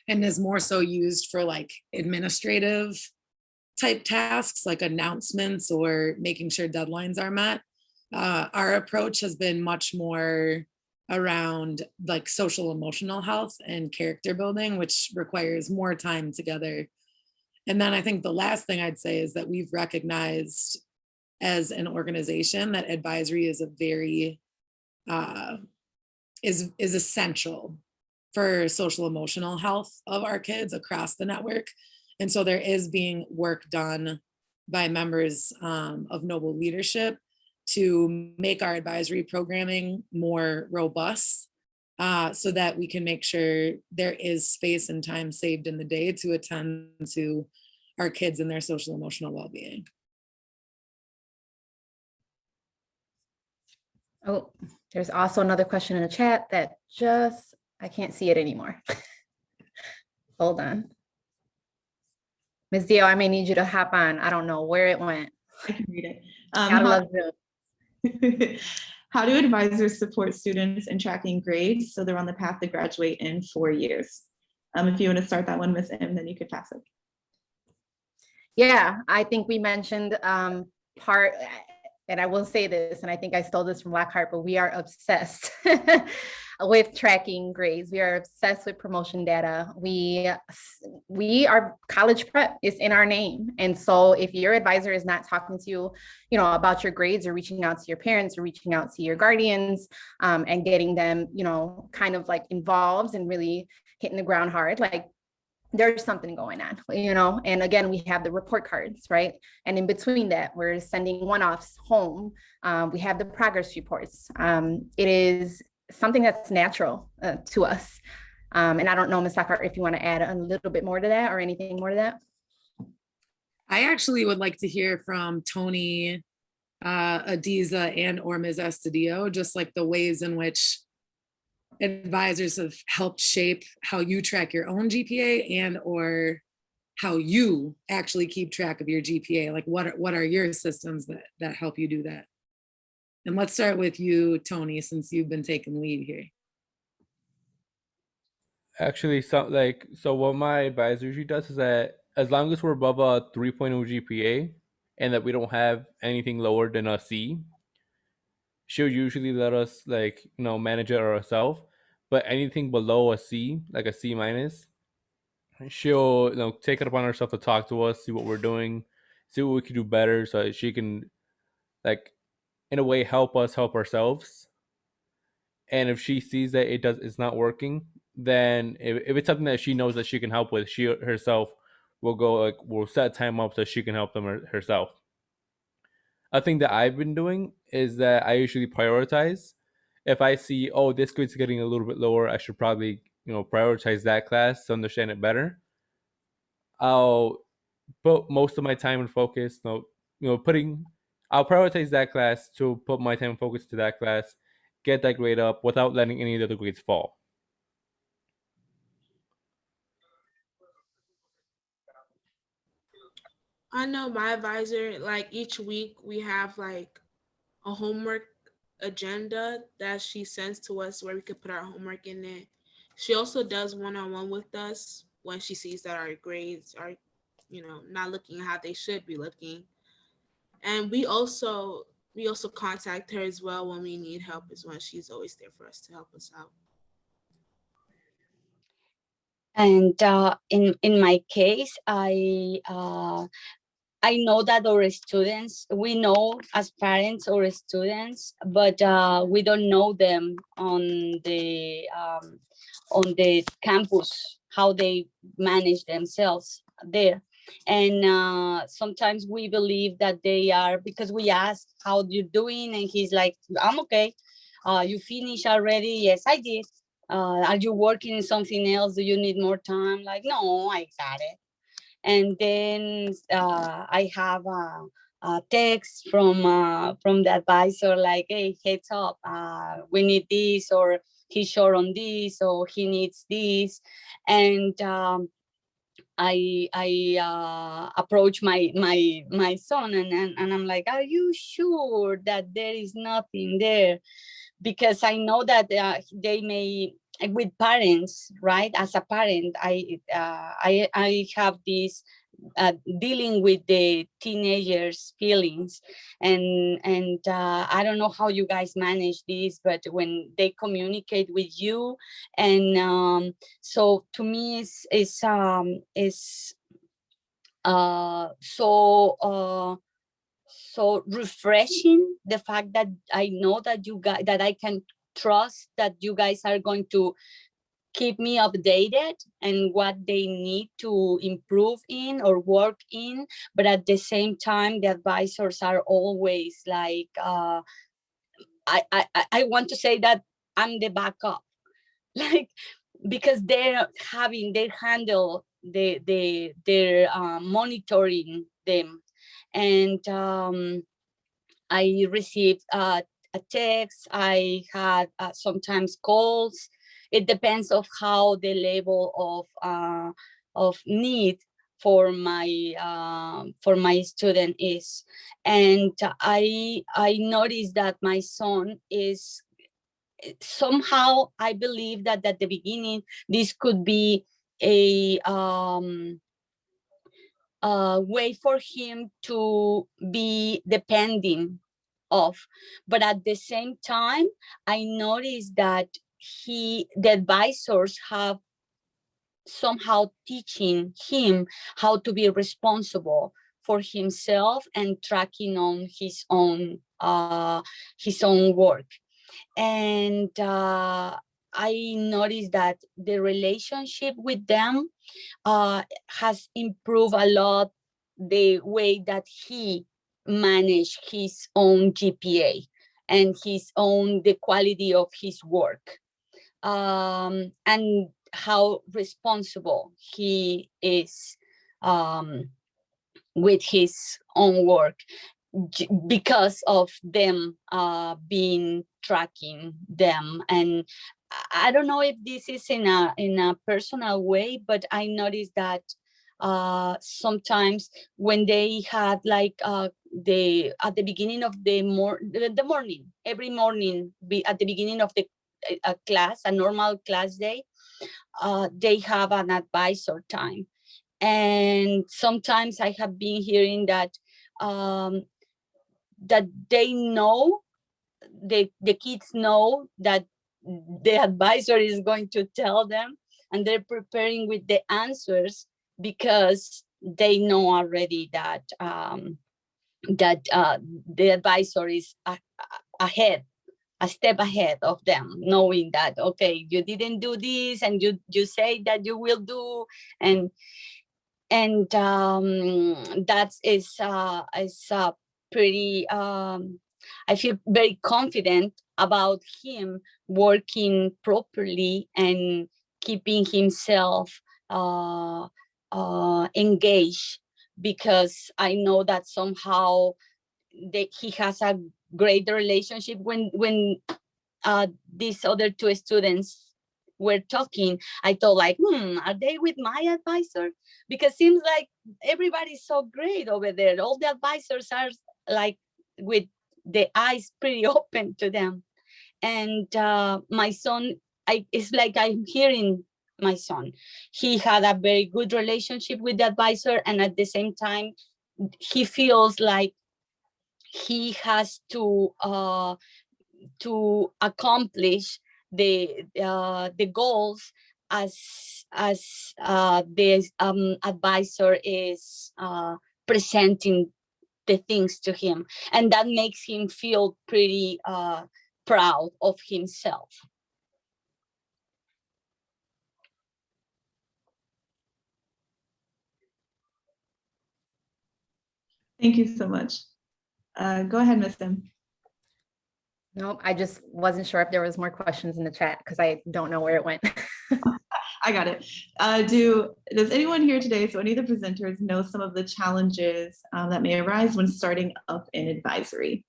and is more so used for like administrative type tasks like announcements or making sure deadlines are met. Our approach has been much more around like social emotional health and character building, which requires more time together. And then I think the last thing I'd say is that we've recognized as an organization that advisory is a very is essential for social emotional health of our kids across the network. And so there is being work done by members of Noble leadership to make our advisory programming more robust so that we can make sure there is space and time saved in the day to attend to our kids and their social emotional well-being. Oh, there's also another question in the chat that just, I can't see it anymore. Hold on. Ms. Dio, I may need you to hop on. I don't know where it went. I can read it. Gotta love Zoom. How do advisors support students in tracking grades so they're on the path to graduate in 4 years? If you want to start that one, Ms. M, then you could pass it. Yeah, I think we mentioned part, and I will say this, and I think I stole this from Lockhart, but we are obsessed with tracking grades. We are obsessed with promotion data. We are college prep, it's in our name. And so if your advisor is not talking to you, about your grades or reaching out to your parents or reaching out to your guardians and getting them, kind of like involved and really hitting the ground hard, like there's something going on, and again, we have the report cards, right? And in between that, we're sending one-offs home. We have the progress reports. It is something that's natural to us. And I don't know, Ms. Lockhart, if you want to add a little bit more to that or anything more to that. I actually would like to hear from Tony, Adiza, and or Ms. Asliyo, just like the ways in which advisors have helped shape how you track your own GPA and or how you actually keep track of your GPA. Like what are your systems that help you do that? And let's start with you, Tony, since you've been taking lead here. Actually, so what my advisor usually does is that as long as we're above a 3.0 GPA and that we don't have anything lower than a C, she'll usually let us manage it ourselves. But anything below a C, like a C minus, she'll take it upon herself to talk to us, see what we're doing, see what we can do better, so that she can in a way help us help ourselves. And if she sees that it's not working, then if it's something that she knows that she can help with, she herself will go we'll set time up so she can help them herself. A thing that I've been doing is that I usually prioritize. If I see, oh, this grade's getting a little bit lower, I should probably, prioritize that class to understand it better. I'll put most of my time and focus, I'll prioritize that class to put my time and focus to that class, get that grade up without letting any of the other grades fall. I know my advisor, each week we have a homework agenda that she sends to us where we could put our homework in it. She also does one-on-one with us when she sees that our grades are, not looking how they should be looking. And we also contact her as well when we need help, as well. She's always there for us to help us out. And in my case, I know that our students, we know as parents or students, but we don't know them on the campus, how they manage themselves there. And sometimes we believe that they are, because we ask how you doing, and he's like, I'm okay. You finished already? Yes, I did. Are you working in something else? Do you need more time? Like, no, I got it. And then I have a text from the advisor like, hey, heads up, we need this, or he's short on this, or he needs this. And I approach my son, and I'm like, are you sure that there is nothing there? Because I know that they may, with parents, right? As a parent, I have this dealing with the teenagers' feelings, and I don't know how you guys manage this, but when they communicate with you, and so to me, is so refreshing, the fact that I know that you guys, that I can trust that you guys are going to keep me updated and what they need to improve in or work in. But at the same time, the advisors are always like, I want to say that I'm the backup, like, because they handle they're monitoring them. And I received a text. I had sometimes calls. It depends of how the level of need for my student is. And I noticed that my son is somehow, I believe that at the beginning this could be a way for him to be depending of. But at the same time, I noticed that the advisors have somehow teaching him how to be responsible for himself and tracking on his own work. And I noticed that the relationship with them has improved a lot, the way that he managed his own GPA and the quality of his work, and how responsible he is with his own work, because of them being tracking them. And I don't know if this is in a personal way, but I noticed that sometimes when they had like at the beginning of the morning, every morning, at the beginning of the class, a normal class day, they have an advisor time. And sometimes I have been hearing that that they know, the kids know that the advisor is going to tell them, and they're preparing with the answers because they know already that the advisor is ahead, a step ahead of them, knowing that, okay, you didn't do this, and you say that you will do. And that is pretty, I feel very confident about him working properly and keeping himself engaged, because I know that somehow he has a great relationship. When these other two students were talking, I thought like, are they with my advisor? Because seems like everybody's so great over there. All the advisors are like with the eyes pretty open to them. And my son, it's like I'm hearing my son. He had a very good relationship with the advisor, and at the same time, he feels like he has to accomplish the goals as as the advisor is presenting the things to him, and that makes him feel pretty proud of himself. Thank you so much. Go ahead, Ms. Sim. Nope, I just wasn't sure if there was more questions in the chat because I don't know where it went. I got it. Does anyone here today, so any of the presenters, know some of the challenges that may arise when starting up in advisory?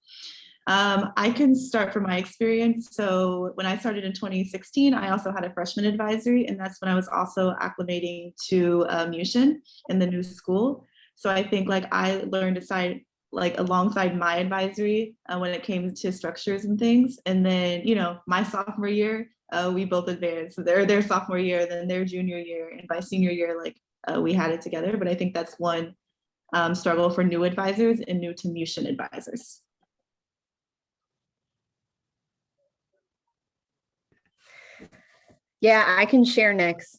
I can start from my experience. So when I started in 2016, I also had a freshman advisory, and that's when I was also acclimating to MUSE in the new school. So I think like I learned aside, like alongside my advisory when it came to structures and things. And then, you know, my sophomore year, we both advanced. So their sophomore year, then their junior year, and by senior year, like we had it together. But I think that's one struggle for new advisors and new to MUSE advisors. Yeah, I can share next.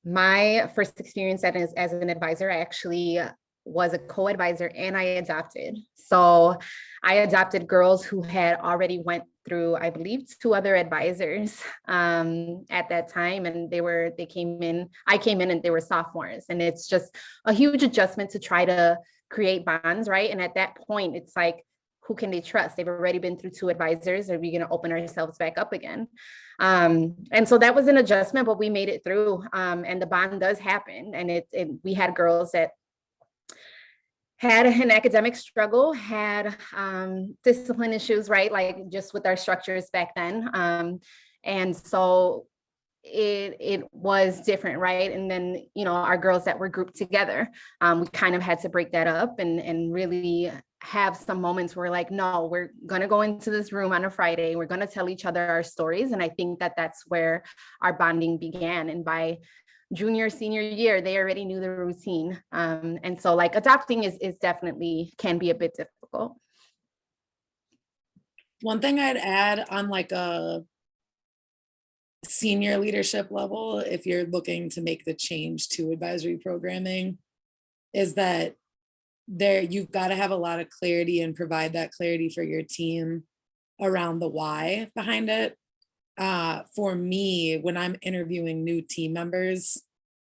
My first experience as an advisor, I actually was a co-advisor and I adopted. So I adopted girls who had already went through, I believe, 2 other advisors at that time. And I came in and they were sophomores. And it's just a huge adjustment to try to create bonds, right? And at that point, it's like, who can they trust? They've already been through 2 advisors. Are we going to open ourselves back up again? And so that was an adjustment, but we made it through. And the bond does happen. And we had girls that had an academic struggle, had discipline issues, right? Like just with our structures back then. And so it was different, right? And then, you know, our girls that were grouped together, we kind of had to break that up and really have some moments where like, no, we're going to go into this room on a Friday. We're going to tell each other our stories. And I think that that's where our bonding began. And by junior, senior year, they already knew the routine. And so like adopting is definitely can be a bit difficult. One thing I'd add on like a senior leadership level, if you're looking to make the change to advisory programming, is that you've got to have a lot of clarity and provide that clarity for your team around the why behind it. For me, when I'm interviewing new team members,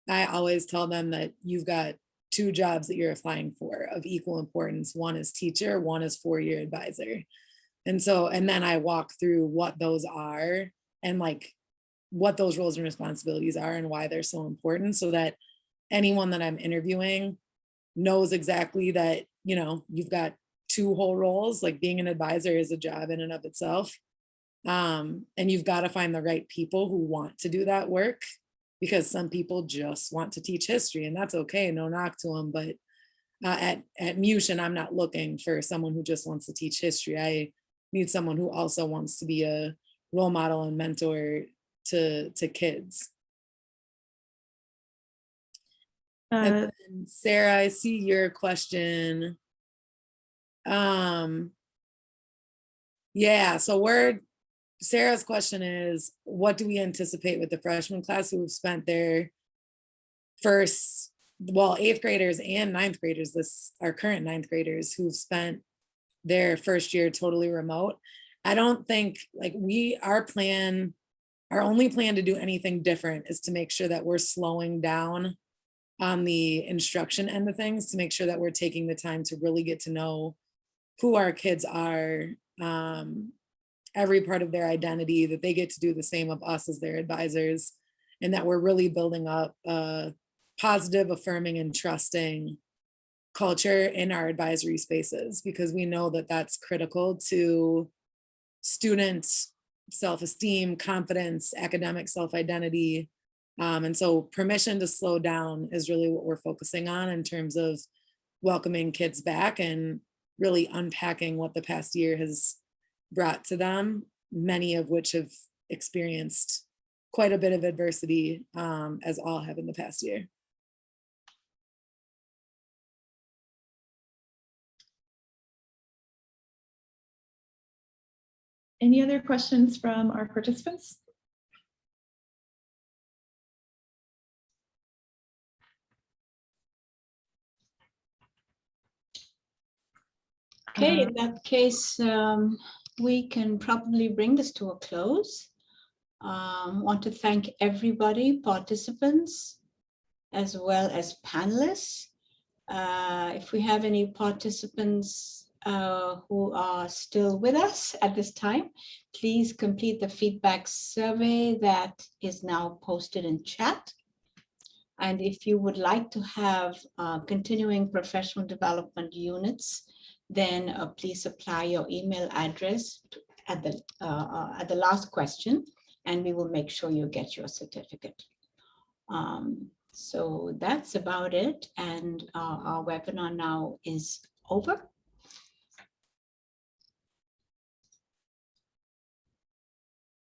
I always tell them that you've got 2 jobs that you're applying for of equal importance. One is teacher, one is 4-year advisor. And then I walk through what those are and like what those roles and responsibilities are and why they're so important, so that anyone that I'm interviewing knows exactly that, you know, you've got 2 whole roles. Like being an advisor is a job in and of itself. And you've got to find the right people who want to do that work, because some people just want to teach history, and that's okay, no knock to them. But at MUSE, I'm not looking for someone who just wants to teach history. I need someone who also wants to be a role model and mentor to kids. And then, Sarah, I see your question. Yeah, so Sarah's question is, what do we anticipate with the freshman class who have spent their first, well, 8th graders and 9th graders, our current 9th graders who've spent their first year totally remote? I don't think like our only plan to do anything different is to make sure that we're slowing down on the instruction end of things, to make sure that we're taking the time to really get to know who our kids are, every part of their identity, that they get to do the same of us as their advisors, and that we're really building up a positive, affirming, and trusting culture in our advisory spaces, because we know that that's critical to students' self-esteem, confidence, academic self-identity. And so permission to slow down is really what we're focusing on in terms of welcoming kids back and really unpacking what the past year has brought to them, many of which have experienced quite a bit of adversity, as all have in the past year. Any other questions from our participants? Okay, in that case, we can probably bring this to a close. Want to thank everybody, participants, as well as panelists. If we have any participants who are still with us at this time, please complete the feedback survey that is now posted in chat. And if you would like to have continuing professional development units, then please apply your email address at the last question, and we will make sure you get your certificate. So that's about it. And our webinar now is over.